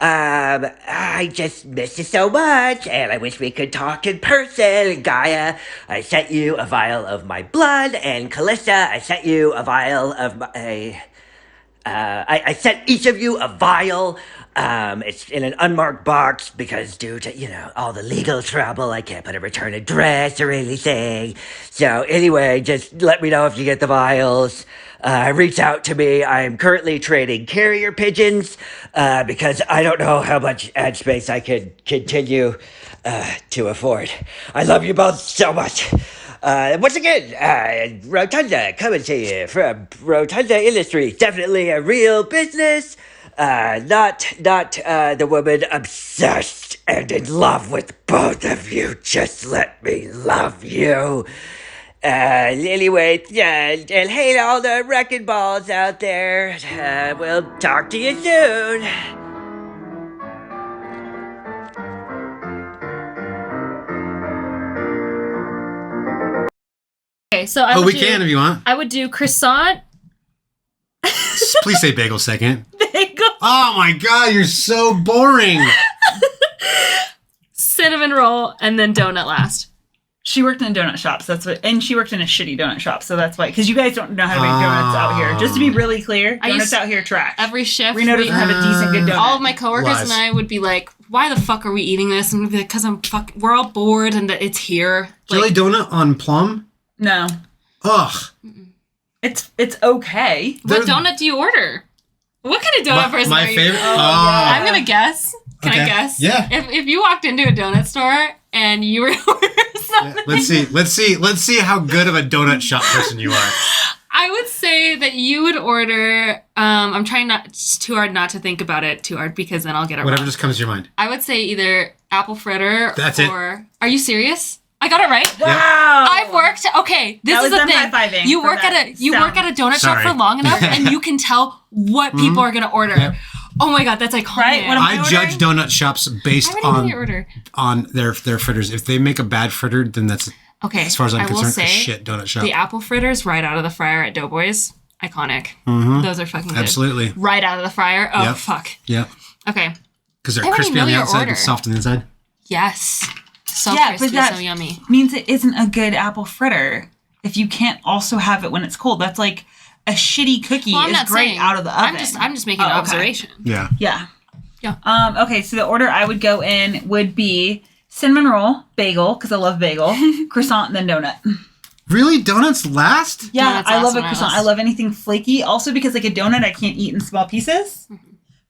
I just miss you so much, and I wish we could talk in person. Gaia, I sent you a vial of my blood, and Callista, I sent you a vial of my, I sent each of you a vial. It's in an unmarked box because due to, all the legal trouble, I can't put a return address or anything. So anyway, just let me know if you get the vials. Reach out to me. I'm currently trading carrier pigeons, because I don't know how much ad space I could continue, to afford. I love you both so much. Once again, Rotunda coming to you from Rotunda Industries. Definitely a real business. Not the woman obsessed and in love with both of you. Just let me love you. Anyway, and hey to all the wrecking balls out there. We'll talk to you soon. Okay, so I Oh, would we do, can if you want. I would do croissant, Please say bagel second. bagel, Oh my god, you're so boring. cinnamon roll, and then donut last. She worked in donut shops. And she worked in a shitty donut shop. So that's why, because you guys don't know how to make donuts out here. Just to be really clear, I donuts used- out here trash. Every shift, Reno doesn't have a decent good donut. all of my coworkers Lies. and I would be like, "Why the fuck are we eating this?" And we'd be like, "Cause we're all bored and that it's here." Jelly Like, donut on plum? No, Ugh. it's okay. what They're- donut do you order? What kind of donut person My are you? favorite. I'm gonna guess. Can I Okay. guess? Yeah. If you walked into a donut store and you were ordering something, Let's see how good of a donut shop person you are. I would say that you would order. I'm trying not it's too hard not to think about it too hard because then I'll get it Whatever wrong. just comes to your mind. I would say either apple fritter That's it. or. Are you serious? I got it right. Wow. I've worked. Okay, this That is was the them thing. high-fiving You for work that at a sound. donut shop Sorry. for long enough, and you can tell what people are gonna order. Yep. Oh my god, that's iconic. Right? What am I judge donut shops based I already know your on order. their fritters. If they make a bad fritter, then that's Okay, as far as I'm I will concerned say, a shit donut shop. the apple fritters right out of the fryer at Doughboys, iconic. Those are fucking good. Absolutely. Right out of the fryer. Oh Yep. fuck. Yeah. Okay. Because they're I already crispy on know the your outside order. and soft on the inside. Yes. So Yeah, but crispy, that- so yummy. Means it isn't a good apple fritter if you can't also have it when it's cold. That's like a shitty cookie Well, I'm is not great saying. out of the oven. I'm just making an Oh, okay. observation. Yeah. Yeah. Yeah. Okay, so the order I would go in would be cinnamon roll, bagel, because I love bagel, croissant, and then donut. Really? Donuts last? Yeah, Donut's I love last a on my croissant. list. I love anything flaky. Also because like a donut I can't eat in small pieces.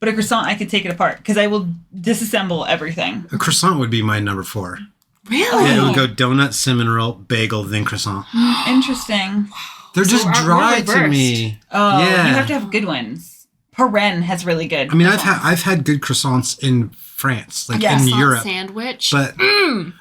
But a croissant I could take it apart because I will disassemble everything. A croissant would be my number 4. Really? Yeah, it would go donut, cinnamon roll, bagel, then croissant. Interesting. They're just we're dry to reversed. me. Oh, Yeah. you have to have good ones. Paren has really good. I mean, I've had good croissants in France, like Yeah. in Croissant Europe. sandwich. But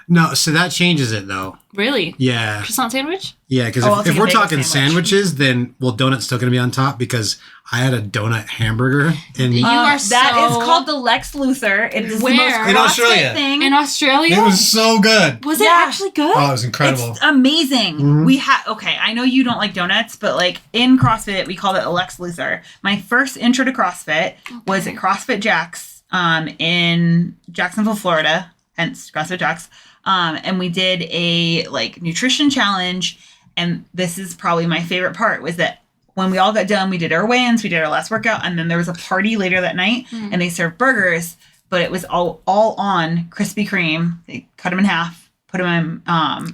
no, so that changes it though. Really? Yeah. Croissant sandwich? Yeah, because Oh, I'll if take a we're bagel talking sandwich. sandwiches, then donut's still going to be on top because I had a donut hamburger in You are that is so- called the Lex Luthor. It is Where? the most In CrossFit Australia. thing. In Australia? It was so good. Was it Yeah. actually good? Oh, it was incredible. It's amazing. Mhm. We had I know you don't like donuts, but like in CrossFit, we called it a Lex Luthor. My first intro to CrossFit was at CrossFit Jack's in Jacksonville, Florida, hence CrossFit Jack's. And we did a like nutrition challenge. And this is probably my favorite part was that when we all got done, we did our weigh-ins, we did our last workout, and then there was a party later that night and they served burgers, but it was all on Krispy Kreme. They cut them in half, put them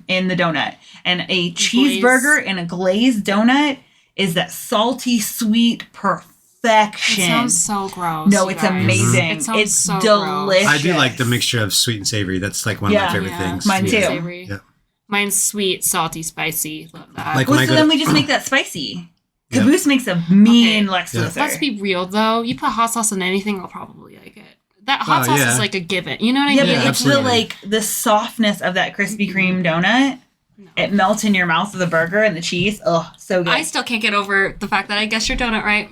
in the donut. And a cheeseburger and a glazed donut is that salty, sweet perfection. It sounds so gross. No, you it's guys. amazing. It sounds It's so delicious. I do like the mixture of sweet and savory. That's like one of Yeah. my favorite Yeah. things. Mine Sweet too. and savory. Yeah. Mine's sweet, salty, spicy. Love that. Like Well, when I so go then to- we just make that spicy. Yeah. Caboose makes a mean Okay. Lex Yeah. Luthor. Let's be real though. You put hot sauce on anything, I'll probably like it. That hot Oh, sauce yeah. is like a given. You know what I Yeah, mean? but Yeah, it's absolutely. the like the softness of that Krispy Kreme donut. It melts in your mouth with the burger and the cheese. Oh, so good. I still can't get over the fact that I guessed your donut right.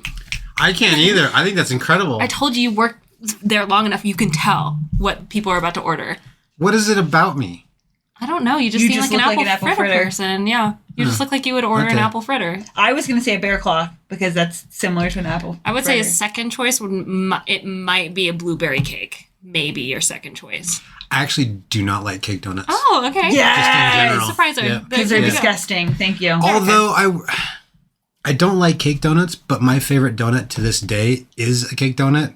I can't either. I think that's incredible. I told you work there long enough, you can tell what people are about to order. What is it about me? I don't know. You just You seem just like look an apple fritter person. Yeah. You just look like you would order an Okay. apple fritter. I was gonna say a bear claw because that's similar to an apple. I would say a fritter. second choice it might be a blueberry cake. Maybe your second choice. I actually do not like cake donuts. Oh, okay. Yeah. Just in general. Surprise her. Yeah. because they're There you go. disgusting. Thank you. Although I don't like cake donuts, but my favorite donut to this day is a cake donut.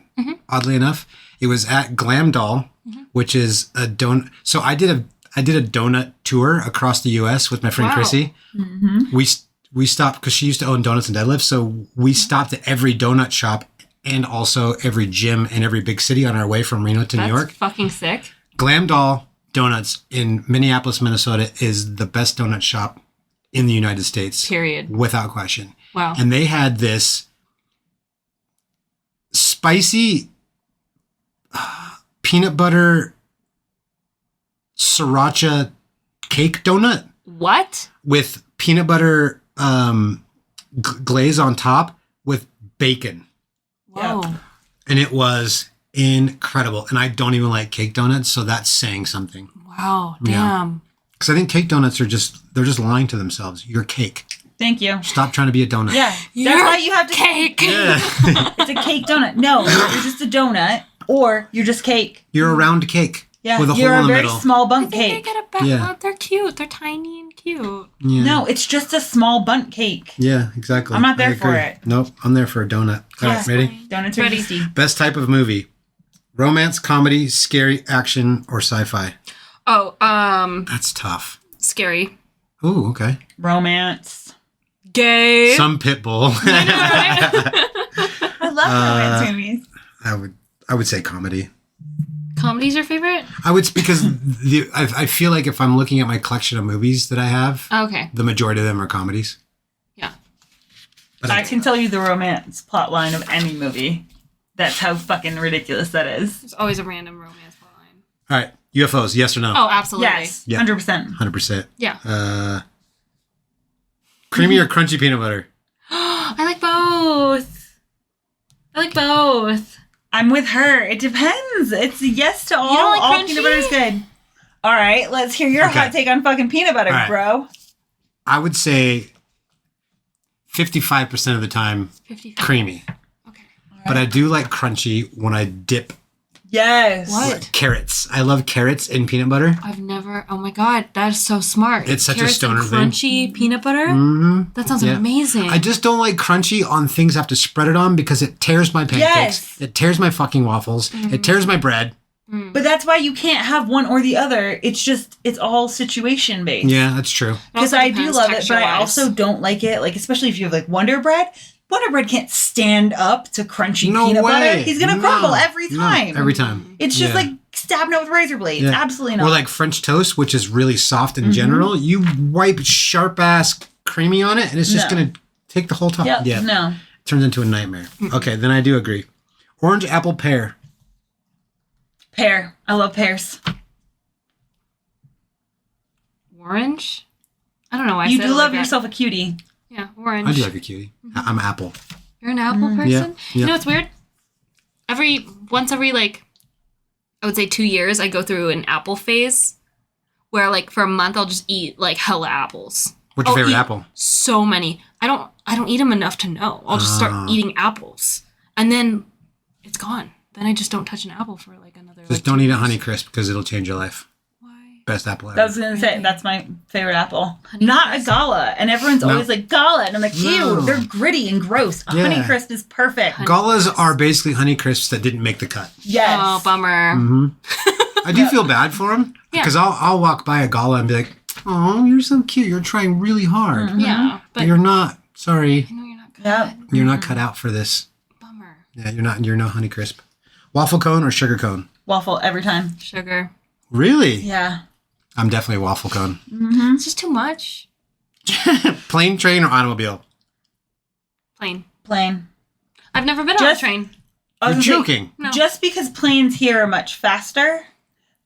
Oddly enough, it was at Glam Doll, which is a donut. So I did a donut tour across the U.S. with my friend Wow. Chrissy. We stopped because she used to own Donuts and Deadlifts, so we stopped at every donut shop and also every gym in every big city on our way from Reno to That's New York. fucking sick. Glam Doll Donuts in Minneapolis, Minnesota is the best donut shop in the United States. Period. Without question. Wow. And they had this spicy peanut butter sriracha cake donut What? with peanut butter glaze on top with bacon. Whoa. And it was incredible. And I don't even like cake donuts, so that's saying something. Wow. Yeah. Damn. Because I think cake donuts they're just lying to themselves. You're cake. Thank you. Stop trying to be a donut. Yeah, that's You're why you have to. Cake. Yeah. It's a cake donut. No, you're just a donut, or you're just cake. You're a round cake. Yeah, With a you're hole a in the very middle. small I bundt think cake. they get a better. Yeah. They're cute. They're tiny and cute. Yeah. No, it's just a small bundt cake. Yeah, exactly. I'm not there I for agree. it. Nope, I'm there for a donut. All right, Yeah. ready? Donuts are Ready. tasty. Best type of movie: romance, comedy, scary, action, or sci-fi. Oh, That's tough. scary. Ooh, okay. Romance. Gay. Some Pitbull. I love romance movies. I would say comedy. Comedy's your favorite? I would because I feel like if I'm looking at my collection of movies that I have, Okay. the majority of them are comedies. Yeah. But I can tell you the romance plot line of any movie. That's how fucking ridiculous that is. There's always a random romance line. All right, UFOs, yes or no? Oh, absolutely. Yes, Yeah. 100%. 100%. Yeah. Creamy or crunchy peanut butter? I like both. I like both. I'm with her. It depends. It's a yes to all. You don't like all crunchy? peanut butter is good. All right, let's hear your Okay. hot take on fucking peanut butter, All right. bro. I would say 55% of the time 55. creamy. Okay. But I do like crunchy when I dip Yes. What? carrots. I love carrots in peanut butter. I've never. Oh my god, that is so smart. It's such a Carrots stoner and thing. crunchy peanut butter. Mm-hmm. That sounds Yeah. amazing. I just don't like crunchy on things I have to spread it on because it tears my pancakes. Yes. It tears my fucking waffles. It tears my bread. But that's why you can't have one or the other. It's all situation based. Yeah, that's true. It Because also I do depends love it, but I texture-wise. also don't like it. Like, especially if you have like Wonder Bread. Wonder Bread can't stand up to crunchy No peanut way. butter. He's gonna No. crumble every No, time. every time. It's just Yeah. like stabbing it with razor blades. Yeah. Absolutely not. Or like French toast, which is really soft in general. You wipe sharp ass creamy on it, and it's just No. gonna take the whole top. Yep, Yeah, no. turns into a nightmare. Okay, then I do agree. Orange, apple, pear. Pear. I love pears. Orange. I don't know why. I You said do it love like yourself a cutie. That. Yeah, orange. I do like a cutie. I'm apple. You're an apple person. Yeah, You yeah. know what's weird? Once every like, I would say 2 years, I go through an apple phase, where like for a month I'll just eat like hella apples. What's your I'll favorite eat apple? So many. I don't eat them enough to know. I'll just start eating apples, and then it's gone. Then I just don't touch an apple for like another. Just like, don't 2 eat a years. Honey Crisp because it'll change your life. Why? Best apple I was ever. gonna say that's my favorite apple. Honey Not Crisp? a Gala, and everyone's No. always like Gala, and I'm like, ew, No. they're gritty and gross. A Yeah. Honey Crisp is perfect. Galas are basically Honey Crisps that didn't make the cut. Yes. Oh, bummer. Mm-hmm. I do feel bad for them Yeah. because I'll walk by a Gala and be like, "Oh, you're so cute. You're trying really hard, Yeah, but but you're not. Sorry, I know you're not good. Yep. you're not cut out for this. Bummer. Yeah, you're not. You're no Honey Crisp. Waffle cone or sugar cone? Waffle every time. Sugar. Really? Yeah. I'm definitely a waffle cone. It's just too much. Plane, train, or automobile? Plain. Plain. I've never been on a Just- train. I was You're gonna say, joking. No. Just because planes here are much faster,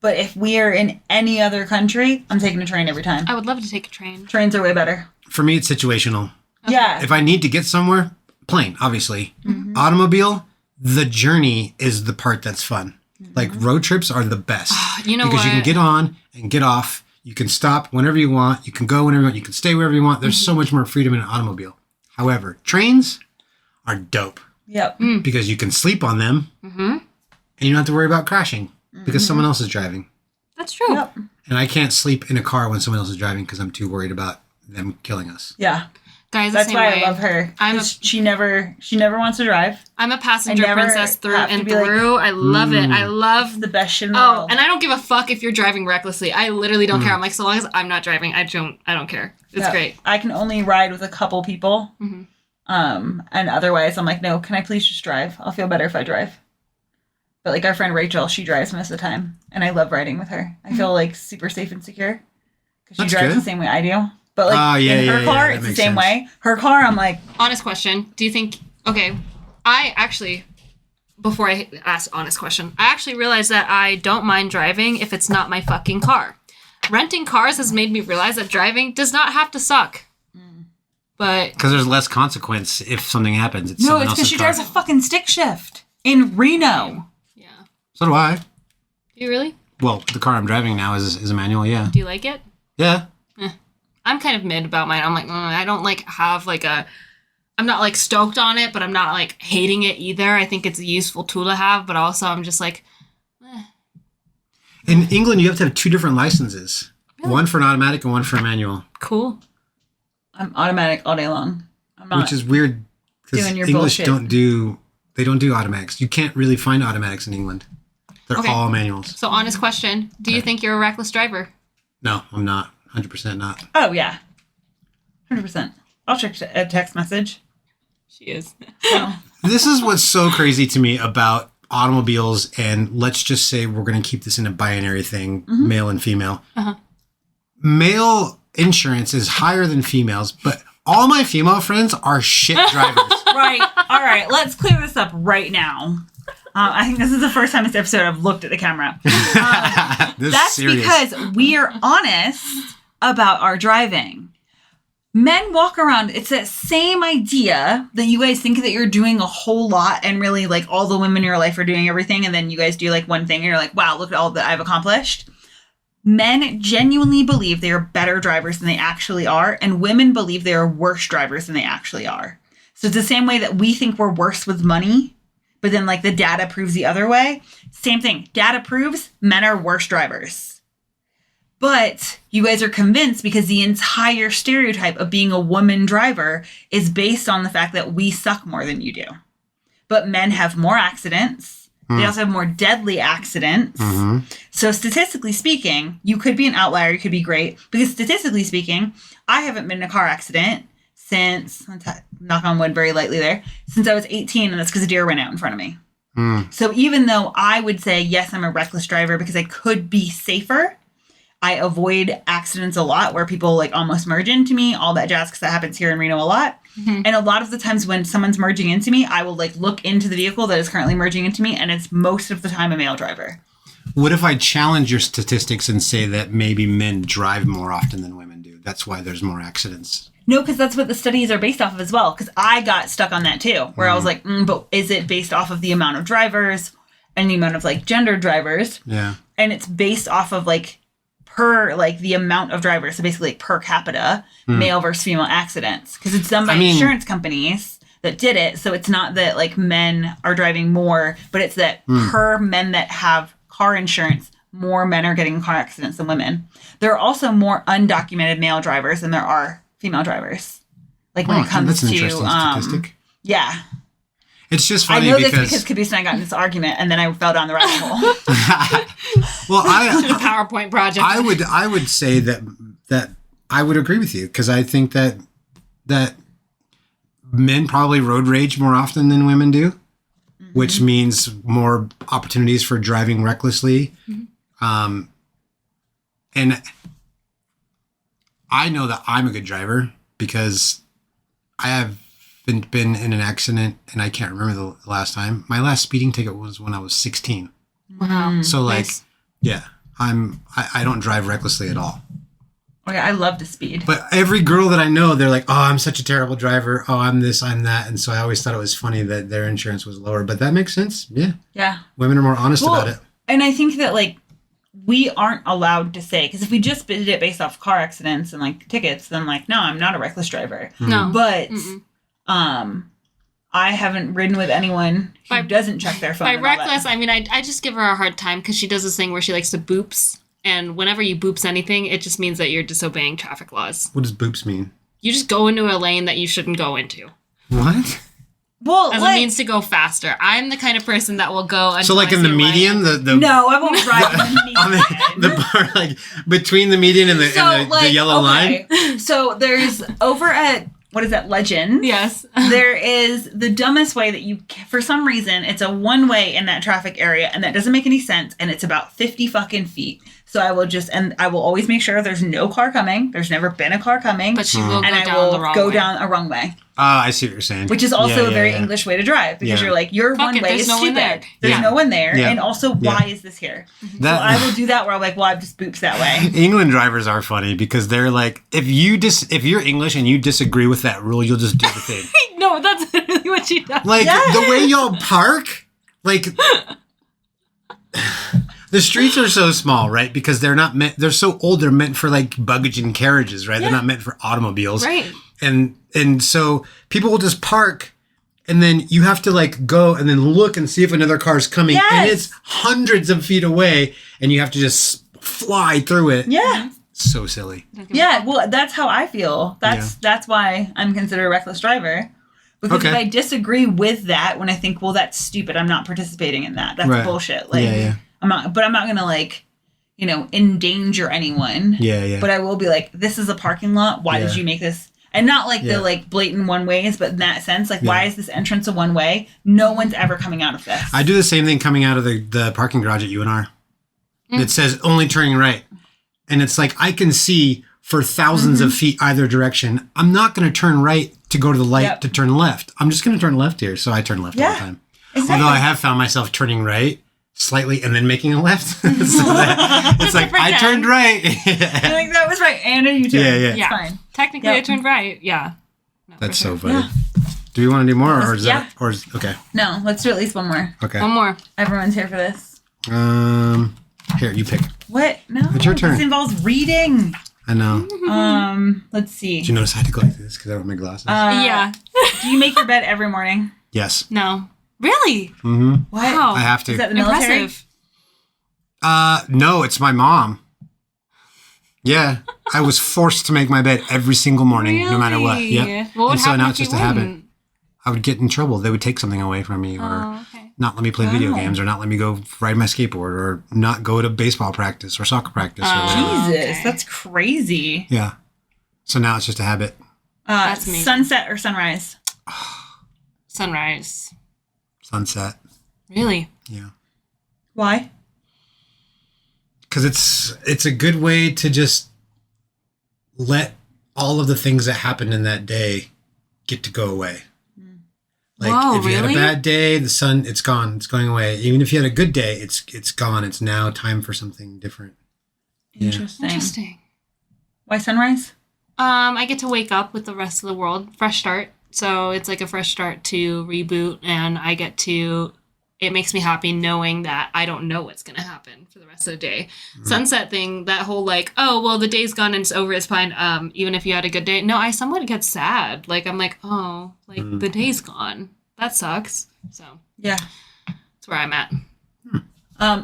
but if we are in any other country, I'm taking a train every time. I would love to take a train. Trains are way better. For me, it's situational. Yeah. If I need to get somewhere, plane, obviously. Automobile, the journey is the part that's fun. Like road trips are the best. You know because you can what? get on and get off. You can stop whenever you want. You can go whenever you want. You can stay wherever you want. There's so much more freedom in an automobile. However, trains are dope Yep. because you can sleep on them and you don't have to worry about crashing because someone else is driving. That's true. Yep. And I can't sleep in a car when someone else is driving because I'm too worried about them killing us. Yeah. Guys, the That's same why way. I love her. I'm a- 'Cause she never wants to drive. I'm a passenger I never princess through have to and be like, through. I love it. I love The best shit in the Oh, world. and I don't give a fuck if you're driving recklessly. I literally don't care. I'm like, so long as I'm not driving, I don't care. It's Yeah. great. I can only ride with a couple people. And otherwise I'm like, no, can I please just drive? I'll feel better if I drive. But like our friend Rachel, she drives most of the time. And I love riding with her. I feel like super safe and secure. Because she That's drives good. the same way I do. But like Oh, yeah, in her yeah, car, that it's the makes same sense. way. Her car, I'm like, Honest question. Do you think, okay, I actually, before I ask honest question, I actually realized that I don't mind driving if it's not my fucking car. Renting cars has made me realize that driving does not have to suck. But Because there's less consequence if something happens. It's no, someone it's because else's she car. drives a fucking stick shift in Reno. yeah. So do I. Do you really? Well, the car I'm driving now is a manual, yeah. Do you like it? Yeah. I'm kind of mid about mine. I'm like, I don't like have like I'm not like stoked on it, but I'm not like hating it either. I think it's a useful tool to have, but also I'm just like, In England, you have to have two different licenses. One for an automatic and one for a manual. cool. I'm automatic all day long. I'm not. Which is weird because Doing your English bullshit. don't do automatics. You can't really find automatics in England. They're Okay. all manuals. So honest question, do you think you're a reckless driver? No, I'm not. 100% not. Oh, yeah. 100%. I'll check a text message. She is. So, This is what's so crazy to me about automobiles, and let's just say we're going to keep this in a binary thing, male and female. Male insurance is higher than females, but All my female friends are shit drivers. Right. All right. Let's clear this up right now. I think this is the first time this episode I've looked at the camera. That's serious. because we are honest about our driving. Men walk around. It's that same idea that you guys think that you're doing a whole lot and really like all the women in your life are doing everything. And then you guys do like one thing and you're like, wow, look at all that I've accomplished. Men genuinely believe they are better drivers than they actually are. And women believe they are worse drivers than they actually are. So it's the same way that we think we're worse with money, but then like the data proves the other way. Same thing. Data proves men are worse drivers. But you guys are convinced because the entire stereotype of being a woman driver is based on the fact that we suck more than you do. But men have more accidents. They also have more deadly accidents. Mm-hmm. So statistically speaking, you could be an outlier. You could be great. Because statistically speaking, I haven't been in a car accident since, knock on wood very lightly there, since I was 18. And that's because a deer ran out in front of me. So even though I would say, yes, I'm a reckless driver because I could be safer, I avoid accidents a lot where people like almost merge into me, all that jazz, because that happens here in Reno a lot. Mm-hmm. And a lot of the times when someone's merging into me, I will like look into the vehicle that is currently merging into me, and it's most of the time a male driver. What if I challenge your statistics and say that maybe men drive more often than women do? That's why there's more accidents. No, because that's what the studies are based off of as well. Because I got stuck on that too, where I was like, but is it based off of the amount of drivers and the amount of like gender drivers? Yeah. And it's based off of like per like the amount of drivers, so basically like per capita, male versus female accidents, because it's done by insurance companies that did it. So it's not that like men are driving more, but it's that per men that have car insurance, more men are getting in car accidents than women. There are also more undocumented male drivers than there are female drivers. Like when it comes that's an to interesting statistic. Yeah. It's just I funny know this because Caboose and I got in this argument, and then I fell down the rabbit hole. well, The PowerPoint project. I would say that I would agree with you, because I think that men probably road rage more often than women do, which means more opportunities for driving recklessly. And I know that I'm a good driver because I have been in an accident, and I can't remember the last time. My last speeding ticket was when I was 16. Wow. So like, nice. yeah, I don't drive recklessly at all. Okay, I love to speed. But every girl that I know, they're like, oh, I'm such a terrible driver. Oh, I'm this, I'm that. And so I always thought it was funny that their insurance was lower. But that makes sense. Yeah. Yeah. Women are more honest about it. And I think that, like, we aren't allowed to say, because if we just did it based off car accidents and, like, tickets, then, like, no, I'm not a reckless driver. No. But, I haven't ridden with anyone who doesn't check their phone. By reckless, I mean, I just give her a hard time because she does this thing where she likes to boops. And whenever you boops anything, it just means that you're disobeying traffic laws. What does boops mean? You just go into a lane that you shouldn't go into. What? Well, as a means to go faster. I'm the kind of person that will go. So like in the median, the no, I won't drive in the median. the part like between the median and the yellow line. So there's over at what is that, Legend? Yes. There is the dumbest way that you, for some reason, it's a one way in that traffic area, and that doesn't make any sense, and it's about 50 fucking feet. So I will always make sure there's no car coming. There's never been a car coming. But she will go down a wrong way. I see what you're saying. Which is also a very English way to drive, because you're like, your one way is stupid. There's no one there. And also, why is this here? So I will do that where I'm like, well, I've just boops that way. England drivers are funny because they're like, if you're English and you disagree with that rule, you'll just do the thing. No, that's literally what she does. Like the way y'all park, like the streets are so small, right? Because they're so old, they're meant for like luggage and carriages, right? They're not meant for automobiles. Right. And so people will just park, and then you have to like go and then look and see if another car is coming. Yes. And it's hundreds of feet away, and you have to just fly through it. Yeah. So silly. Yeah, well, that's how I feel. That's why I'm considered a reckless driver. Because if I disagree with that, when I think, well, that's stupid, I'm not participating in that. That's bullshit. Like, I'm not going to like, endanger anyone. Yeah. But I will be like, this is a parking lot. Why did you make this? And not like the like blatant one ways, but in that sense, like, why is this entrance a one way? No one's ever coming out of this. I do the same thing coming out of the parking garage at UNR. It says only turning right. And it's like, I can see for thousands of feet either direction, I'm not going to turn right to go to the light to turn left. I'm just going to turn left here. So I turn left all the time. Exactly. Although I have found myself turning right slightly and then making a left. So that, it's like, I turned right. You're like, that was right. And you turned. Yeah. Yeah. Fine. Technically, I turned right. Yeah. No, That's so sure. funny. Do you want to do more? Or is that, okay. No, let's do at least one more. Okay. One more. Everyone's here for this. Here, you pick. What? No. It's your turn. This involves reading. I know. Let's see. Did you notice I had to go like this because I don't have my glasses? Yeah. Do you make your bed every morning? Yes. No. Really? Mm-hmm. What? Wow. I have to. Is that the military? Impressive. No, it's my mom. Yeah. I was forced to make my bed every single morning, no matter what. Really? Yeah. What would And so happen now if it's just you a habit. wouldn't? I would get in trouble. They would take something away from me or Oh, okay. not let me play video Wow. games or not let me go ride my skateboard or not go to baseball practice or soccer practice or whatever. Jesus, okay. that's crazy. Yeah. So now it's just a habit. That's amazing. Sunset or sunrise? Sunrise. Sunset. Really? Yeah. Why? Because it's a good way to just let all of the things that happened in that day get to go away. Like Whoa, if you had a really? bad day, the sun, it's gone. It's going away. Even if you had a good day, it's gone. It's now time for something different. Interesting. Why sunrise? I get to wake up with the rest of the world. Fresh start. So it's like a fresh start to reboot, and it makes me happy knowing that I don't know what's going to happen for the rest of the day. Sunset thing, that whole like, oh, well, the day's gone and it's over, it's fine. Even if you had a good day. No, I somewhat get sad. Like, I'm like, oh, like the day's gone. That sucks. So Yeah. that's where I'm at.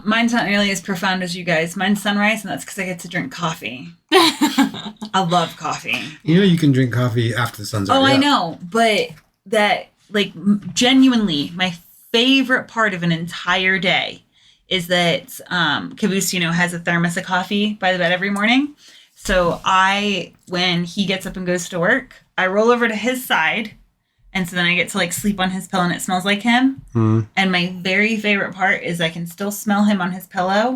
Mine's not nearly as profound as you guys. Mine's sunrise, and that's because I get to drink coffee. I love coffee. You know, you can drink coffee after the sun's Oh, already I up. know, but that, like, genuinely, my favorite part of an entire day is that Caboose, has a thermos of coffee by the bed every morning. So when he gets up and goes to work, I roll over to his side, and so then I get to, like, sleep on his pillow, and it smells like him. And my very favorite part is I can still smell him on his pillow,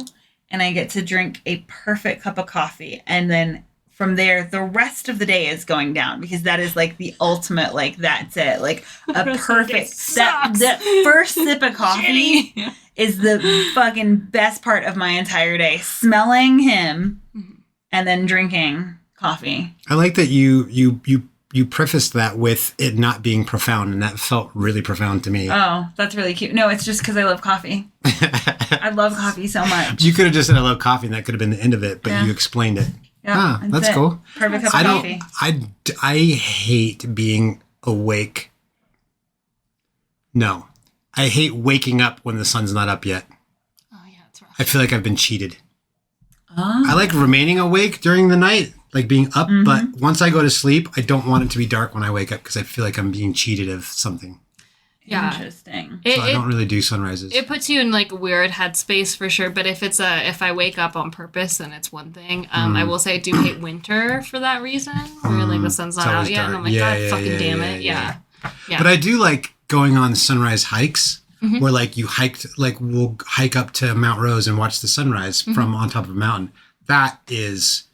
and I get to drink a perfect cup of coffee, and then from there, the rest of the day is going down because that is like the ultimate, like, that's it. Like a perfect, that first sip of coffee is the fucking best part of my entire day. Smelling him and then drinking coffee. I like that you prefaced that with it not being profound, and that felt really profound to me. Oh, that's really cute. No, it's just because I love coffee. I love coffee so much. You could have just said I love coffee, and that could have been the end of it, but you explained it. Yeah, that's cool. Perfect cup of coffee. I hate being awake. No. I hate waking up when the sun's not up yet. Oh, yeah, it's rough. I feel like I've been cheated. I like remaining awake during the night, like being up, but once I go to sleep, I don't want it to be dark when I wake up because I feel like I'm being cheated of something. Yeah. Interesting. So I don't really do sunrises. It puts you in like a weird headspace for sure. But if I wake up on purpose, then it's one thing. I will say I do hate winter for that reason. Where like the sun's not out always yet, and dark. I'm like, God, fucking damn it, yeah. But I do like going on sunrise hikes where like we'll hike up to Mount Rose and watch the sunrise from on top of a mountain. That is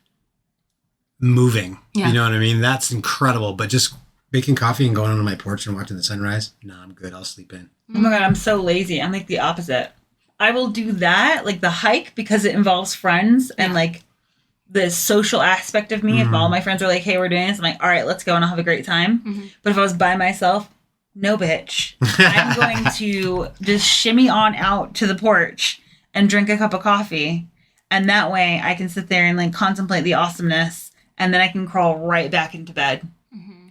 moving. Yeah. You know what I mean? That's incredible. But just making coffee and going on my porch and watching the sunrise, no, I'm good. I'll sleep in. Oh my God, I'm so lazy. I'm like the opposite. I will do that, like the hike, because it involves friends and like the social aspect of me. If all my friends are like, hey, we're doing this, I'm like, all right, let's go and I'll have a great time. But if I was by myself, no, bitch. I'm going to just shimmy on out to the porch and drink a cup of coffee. And that way I can sit there and like contemplate the awesomeness, and then I can crawl right back into bed.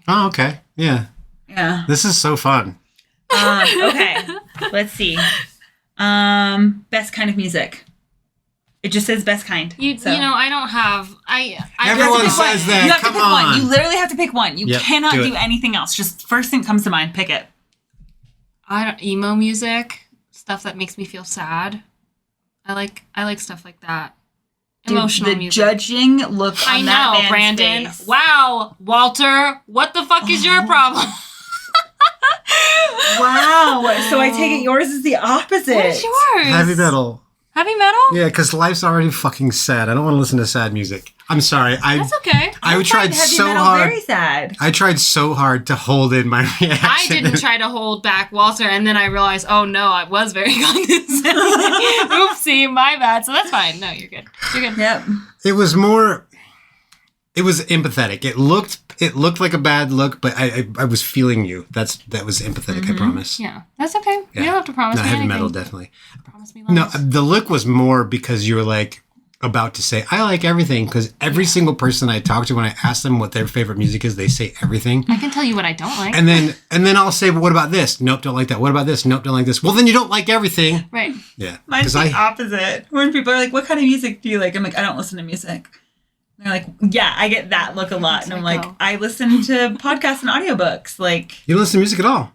Oh, okay. Yeah. Yeah. This is so fun. Okay. Let's see. Best kind of music. It just says best kind. You know, I don't have. Everyone says that. You have to Come pick on. one. You literally have to pick one. You Yep, cannot do do it. anything else. Just first thing comes to mind. Pick it. emo music, stuff that makes me feel sad. I like stuff like that. Dude, Emotional the music. judging look I on that know, man's Brandon. face. Wow, Walter, what the fuck is your problem? Wow. So I take it yours is the opposite. What is yours? Heavy metal. Heavy metal? Yeah, because life's already fucking sad. I don't want to listen to sad music. I'm sorry. That's okay. I tried heavy so metal hard. Very sad. I tried so hard to hold in my reaction. I didn't try to hold back Walter, and then I realized, oh no, I was very condescending. Oopsie, my bad. So that's fine. No, you're good. You're good. Yep. It was empathetic. It looked like a bad look, but I was feeling you. That was empathetic, I promise. Yeah, that's okay. Yeah. You don't have to promise No, me heavy anything. metal, definitely. Promise me No, lies. the look was more because you were like about to say, I like everything, because every single person I talk to, when I ask them what their favorite music is, they say everything. I can tell you what I don't like. And then I'll say, well, what about this? Nope, don't like that. What about this? Nope, don't like this. Well, then you don't like everything. Right. Yeah. Mine's 'Cause the opposite. When people are like, what kind of music do you like? I'm like, I don't listen to music. And they're like, yeah, I get that look a lot. And I'm like, Psycho. I listen to podcasts and audiobooks. Like, You don't listen to music at all.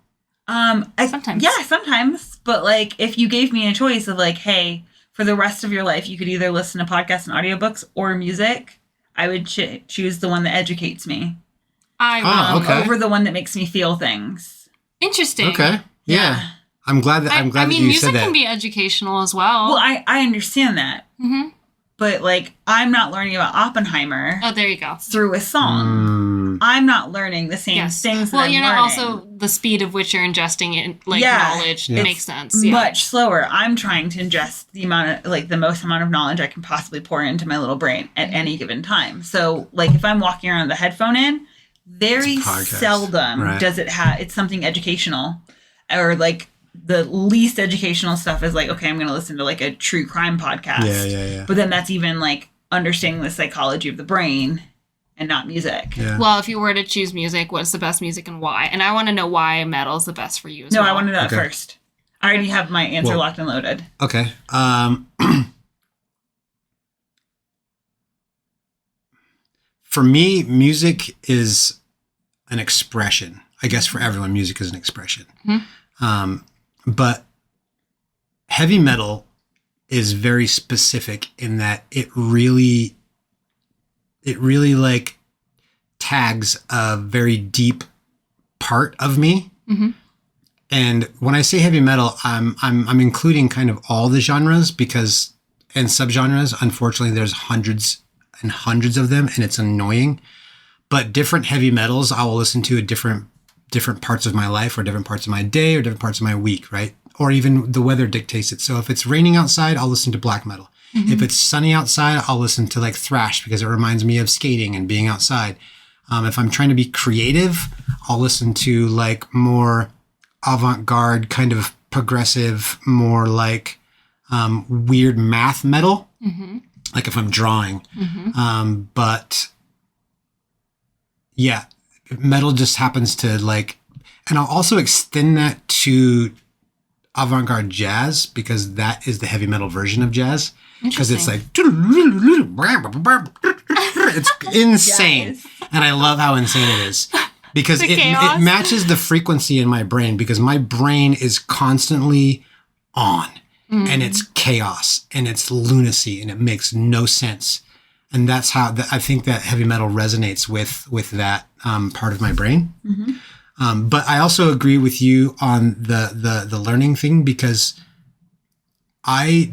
Sometimes. Yeah, sometimes. But like, if you gave me a choice of like, hey, for the rest of your life, you could either listen to podcasts and audiobooks or music, I would choose the one that educates me Okay. over the one that makes me feel things. Interesting. Okay. Yeah. I'm glad that I that mean, you music said that. can be educational as well. Well, I understand that. Mm-hmm. But like, I'm not learning about Oppenheimer Oh, there you go. through a song. I'm not learning the same things that Well, I'm you know, learning. also the speed of which you're ingesting it, like Yeah. knowledge, Yeah. makes sense. Yeah. Much slower. I'm trying to ingest the amount of the most amount of knowledge I can possibly pour into my little brain at any given time. So like if I'm walking around with a headphone in, very It's a podcast. seldom Right. does it have it's something educational, or like the least educational stuff is like, okay, I'm going to listen to like a true crime podcast. Yeah. But then that's even like understanding the psychology of the brain and not music. Yeah. Well, if you were to choose music, what's the best music and why? And I want to know why metal is the best for you as No, well. I want to know that Okay. first. I already have my answer Well- locked and loaded. Okay. For me, music is an expression. I guess for everyone, music is an expression. But heavy metal is very specific in that it really like tags a very deep part of me. And when I say heavy metal, I'm including kind of all the genres and subgenres. Unfortunately, there's hundreds and hundreds of them, and it's annoying. But different heavy metals I will listen to at different parts of my life, or different parts of my day, or different parts of my week, right? Or even the weather dictates it. So if it's raining outside, I'll listen to black metal. If it's sunny outside, I'll listen to like thrash because it reminds me of skating and being outside. If I'm trying to be creative, I'll listen to like more avant-garde, kind of progressive, more like weird math metal. Like if I'm drawing. But yeah, metal just happens to like, and I'll also extend that to avant-garde jazz because that is the heavy metal version of jazz. Because it's like, it's insane. Yes. And I love how insane it is. Because The it chaos. matches the frequency in my brain, because my brain is constantly on. And it's chaos and it's lunacy and it makes no sense. And that's how I think that heavy metal resonates with that part of my brain. But I also agree with you on the learning thing, because I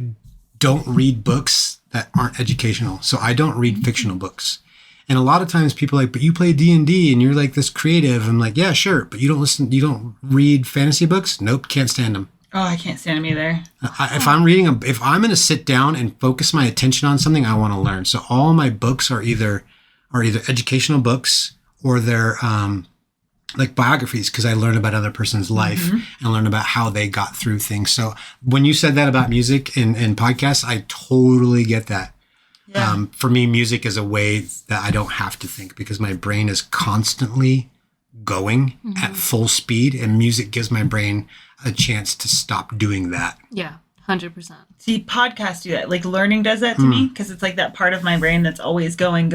don't read books that aren't educational. So I don't read fictional books. And a lot of times people are like, but you play D&D and you're like this creative. I'm like, yeah, sure. But you don't read fantasy books? Nope. Can't stand them. Oh, I can't stand them either. If I'm going to sit down and focus my attention on something, I want to learn. So all my books are either educational books, or they're like biographies, because I learn about other person's life and learn about how they got through things. So when you said that about music and podcasts, I totally get that. Yeah. For me, music is a way that I don't have to think, because my brain is constantly going at full speed, and music gives my brain a chance to stop doing that. Yeah, 100%. See, podcasts do that. Like learning does that to me, because it's like that part of my brain that's always going.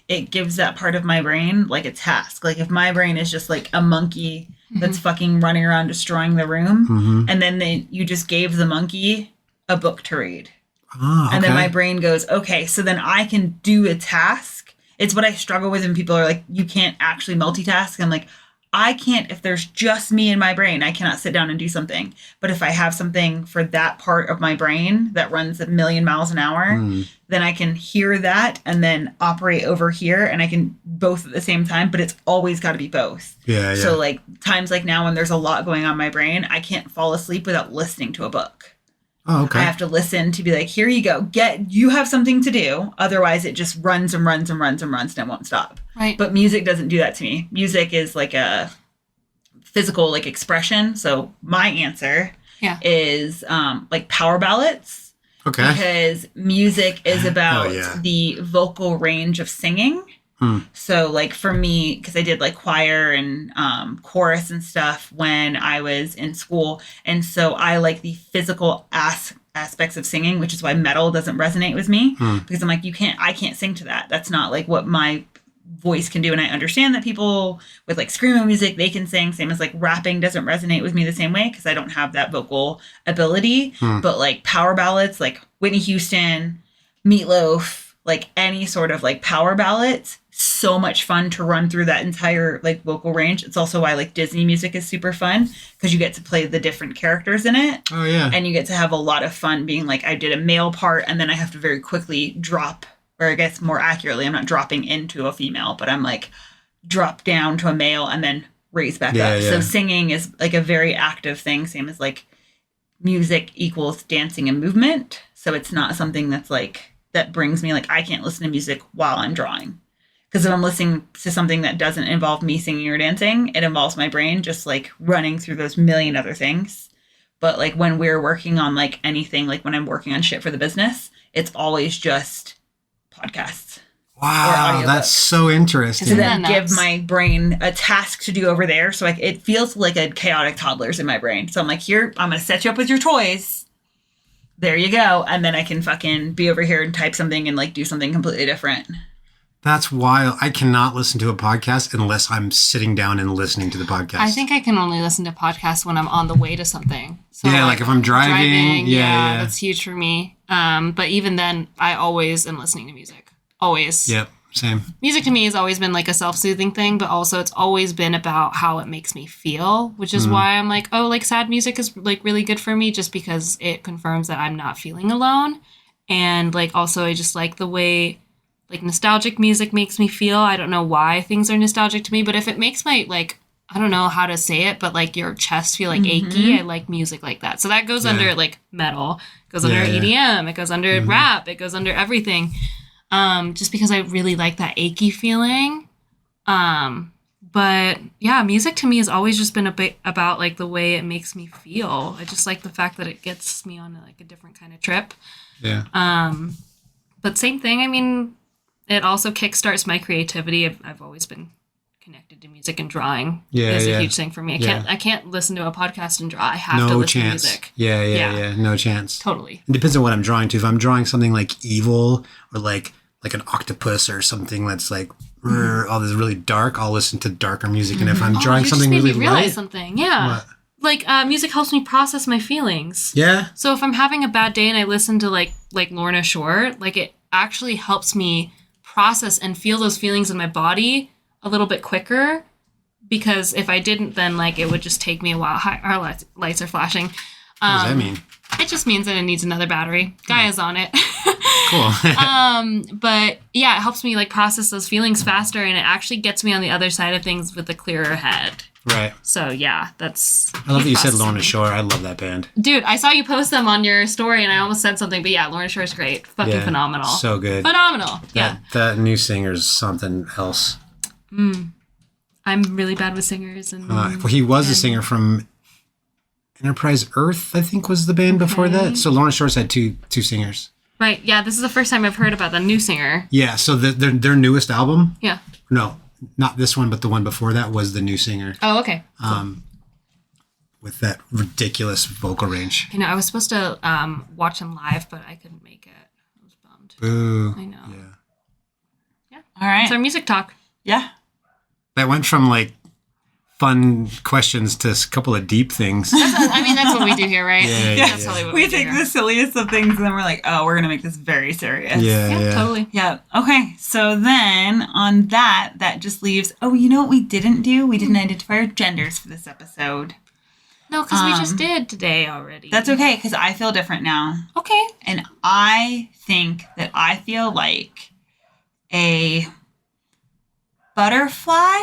It gives that part of my brain like a task. Like if my brain is just like a monkey that's fucking running around destroying the room, and then you just gave the monkey a book to read. And then my brain goes, okay, so then I can do a task. It's what I struggle with when people are like, you can't actually multitask. I'm like, I can't, if there's just me in my brain, I cannot sit down and do something. But if I have something for that part of my brain that runs a million miles an hour, then I can hear that and then operate over here, and I can both at the same time, but it's always got to be both. Yeah. So like times like now when there's a lot going on in my brain, I can't fall asleep without listening to a book. Oh, okay. I have to listen to be like, here you go. You have something to do. Otherwise it just runs and runs and runs and runs and it won't stop. Right. But music doesn't do that to me. Music is like a physical like expression. So my answer is like power ballads. Okay. Because music is about yeah. the vocal range of singing. So like for me, because I did like choir and chorus and stuff when I was in school. And so I like the physical aspects of singing, which is why metal doesn't resonate with me. Because I'm like, I can't sing to that. That's not like what my voice can do. And I understand that people with like screamo music, they can sing, same as like rapping doesn't resonate with me the same way because I don't have that vocal ability. But like power ballads, like Whitney Houston, Meatloaf, like any sort of like power ballads, so much fun to run through that entire like vocal range. It's also why like Disney music is super fun because you get to play the different characters in it. Oh yeah. And you get to have a lot of fun being like, I did a male part and then I have to very quickly drop, or I guess more accurately, I'm not dropping into a female, but I'm like drop down to a male and then raise back up. Yeah. So singing is like a very active thing, same as like music equals dancing and movement. So it's not something that's like, that brings me like, I can't listen to music while I'm drawing. Because if I'm listening to something that doesn't involve me singing or dancing, it involves my brain just like running through those million other things. But like when we're working on like anything, like when I'm working on shit for the business, it's always just podcasts. Wow, that's so interesting. To then give my brain a task to do over there. So like it feels like a chaotic toddler's in my brain. So I'm like, here, I'm going to set you up with your toys. There you go. And then I can fucking be over here and type something and like do something completely different. That's wild. I cannot listen to a podcast unless I'm sitting down and listening to the podcast. I think I can only listen to podcasts when I'm on the way to something. So yeah, like if I'm driving. Yeah, that's huge for me. But even then, I always am listening to music. Always. Yep, same. Music to me has always been like a self-soothing thing, but also it's always been about how it makes me feel, which is why I'm like, oh, like sad music is like really good for me just because it confirms that I'm not feeling alone. And like also I just like the way like nostalgic music makes me feel. I don't know why things are nostalgic to me, but if it makes my like, I don't know how to say it, but like your chest feel like achy, I like music like that. So that goes under like metal, it goes under EDM, it goes under rap, it goes under everything. Just because I really like that achy feeling. But yeah, music to me has always just been a bit about like the way it makes me feel. I just like the fact that it gets me on like a different kind of trip. Yeah. But same thing. I mean, it also kickstarts my creativity. I've always been connected to music and drawing. It's a huge thing for me. I can't listen to a podcast and draw. I have to listen to music. Yeah. No chance. Totally. It depends on what I'm drawing to. If I'm drawing something like evil or like an octopus or something that's like all this really dark, I'll listen to darker music. And if I'm drawing something really light, something. Yeah. What? Like music helps me process my feelings. Yeah. So if I'm having a bad day and I listen to like Lorna Shore, like it actually helps me process and feel those feelings in my body a little bit quicker, because if I didn't, then like it would just take me a while. Our lights are flashing. What does that mean? It just means that it needs another battery. Gaia's on it. Cool. But yeah, it helps me like process those feelings faster, and it actually gets me on the other side of things with a clearer head. Right. So yeah, that's. I love that you said Lorna Shore. I love that band. Dude, I saw you post them on your story, and I almost said something, but yeah, Lorna Shore's great. Fucking phenomenal. So good. Phenomenal. That new singer's something else. I'm really bad with singers, and well, he was a singer from Enterprise Earth, I think, was the band before that. So Lorna Shore's had two singers. Right. Yeah, this is the first time I've heard about the new singer. Yeah. So their newest album. Yeah. No, not this one, but the one before that was the new singer. Oh, okay. With that ridiculous vocal range. You know, I was supposed to watch him live, but I couldn't make it. I was bummed. Boo. I know. Yeah. All right. It's our music talk. Yeah. That went from like fun questions to a couple of deep things. I mean, that's what we do here, right? Yeah, That's totally what We we do take here. the silliest of things and then we're like, oh, we're going to make this very serious. Yeah, totally. Yeah. Okay. So then on that just leaves, oh, you know what we didn't do? We didn't identify our genders for this episode. No, because we just did today already. That's okay, because I feel different now. Okay. And I think that I feel like a butterfly,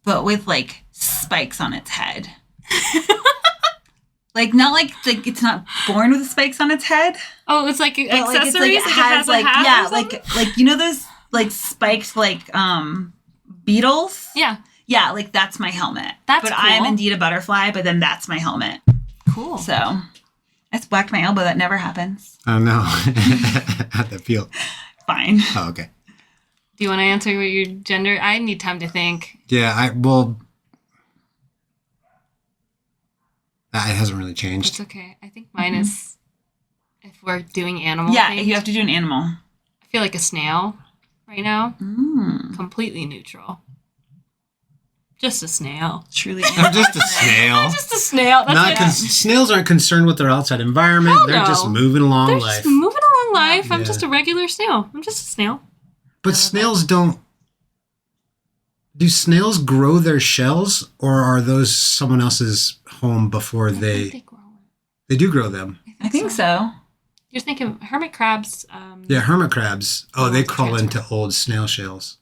but with like spikes on its head. Not like it's not born with spikes on its head. Oh, it's like accessories. It has a hat or something? like you know those like spiked beetles. Yeah. Yeah, like that's my helmet. That's but cool. I am indeed a butterfly, but then that's my helmet. Cool. So I just whacked my elbow. That never happens. Oh no. How'd that feel? Fine. Oh, okay. Do you want to answer what your gender? I need time to think. Yeah, it hasn't really changed. It's okay. I think mine is, if we're doing animal Yeah, things, you have to do an animal. I feel like a snail right now. Completely neutral. Just a snail. Truly. I'm just a snail. Just a snail. That's Snails aren't concerned with their outside environment. Hell They're no. just moving along They're life. just moving along life. I'm Yeah. just a regular snail. I'm just a snail. But snails don't. Do snails grow their shells, or are those someone else's home before I think they grow it. they do grow them? I think so. You're thinking hermit crabs. Yeah, hermit crabs. Oh, they Old crawl transfer. into old snail shells,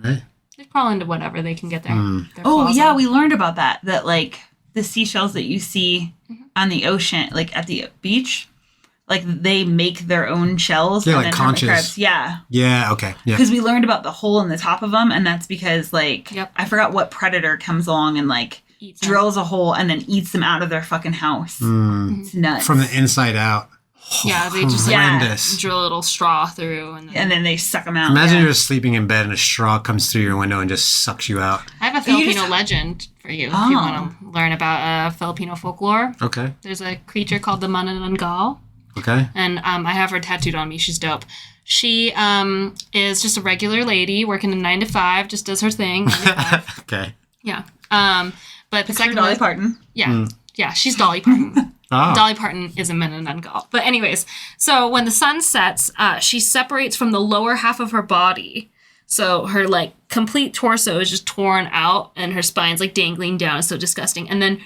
right? They crawl into whatever they can get their Oh, claws yeah, on. we learned about that. That, like, the seashells that you see on the ocean, like, at the beach, like, they make their own shells. Yeah, and like then hermit conches. crabs- Yeah. Yeah. Okay. Yeah. Because we learned about the hole in the top of them, and that's because, like, Yep. I forgot what predator comes along and, like, Eats them. drills a hole and then eats them out of their fucking house. It's nuts. From the inside out. Yeah, they just Horrendous. drill a little straw through. And and then they suck them out. Imagine yeah. you're sleeping in bed and a straw comes through your window and just sucks you out. I have a You Filipino just- legend for you if Oh. you want to learn about Filipino folklore. Okay. There's a creature called the manananggal, Okay. and I have her tattooed on me. She's dope. She is just a regular lady working a 9 to 5, just does her thing. 9 to 5. Okay. Yeah. But the Picture second Dolly Parton. Yeah. Yeah, she's Dolly Parton. Oh. Dolly Parton is a Menanungal. But anyways, so when the sun sets, she separates from the lower half of her body. So her, like, complete torso is just torn out and her spine's, like, dangling down. It's so disgusting. And then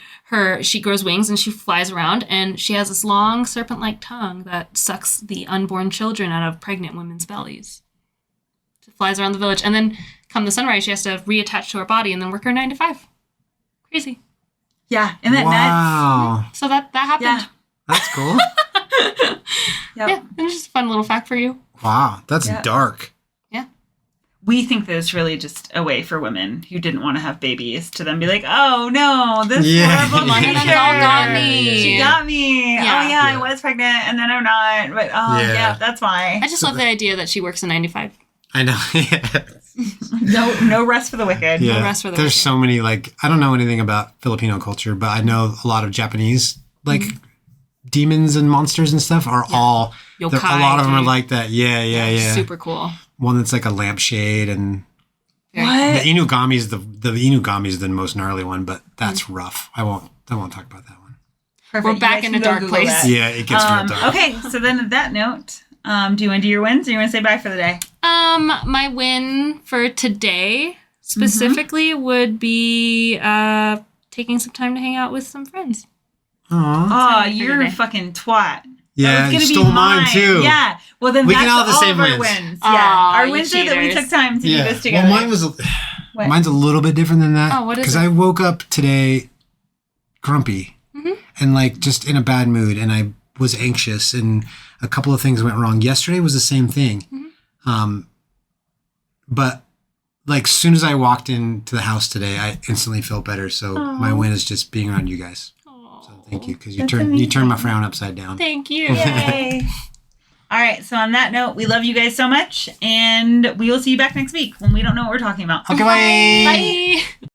she grows wings and she flies around and she has this long serpent-like tongue that sucks the unborn children out of pregnant women's bellies. She flies around the village. And then come the sunrise, she has to reattach to her body and then work her 9 to 5. Crazy. Yeah. And that nuts. Wow. So that happened. Yeah. That's cool. Yep. Yeah, and it's just a fun little fact for you. Wow. That's Yeah. dark. Yeah. We think that it's really just a way for women who didn't want to have babies to then be like, oh no, this Yeah. horrible Yeah. creature. Manananggal got me. She got me. Yeah. Oh yeah, I Yeah. was pregnant and then I'm not. But yeah, that's why. I just love the idea that she works a 9 to 5. I know. Yeah. No rest for the wicked. Yeah. rest for the There's wicked. so many, like, I don't know anything about Filipino culture, but I know a lot of Japanese, like, demons and monsters and stuff are all, a Yokai, lot of them are dude. like that. Yeah. Super cool. One that's like a lampshade, and Very What? the Inugami is the Inugami is the most gnarly one, but that's rough. I won't talk about that one. Perfect. We're You back guys in can a go dark Google place. that. Yeah, it gets real dark. Okay, so then at that note, do you want to do your wins or you want to say bye for the day? My win for today specifically would be taking some time to hang out with some friends. Aw. Oh, you're a fucking twat. Yeah, That was you gonna be stole mine too. Yeah. Well, then We that's can all have the all same of our wins. wins. Aw, Yeah. Our you wins are that we cheaters. took time to do Yeah. this together. Well, mine's a little bit different than that. Oh, what is Because it? I woke up today grumpy and like just in a bad mood, and I was anxious, and a couple of things went wrong. Yesterday was the same thing. But like soon as I walked into the house today, I instantly felt better. So my win is just being around you guys. So thank you, because you turned my frown upside down. Thank you. Yay. All right. So on that note, we love you guys so much, and we will see you back next week when we don't know what we're talking about. Okay, bye. Bye.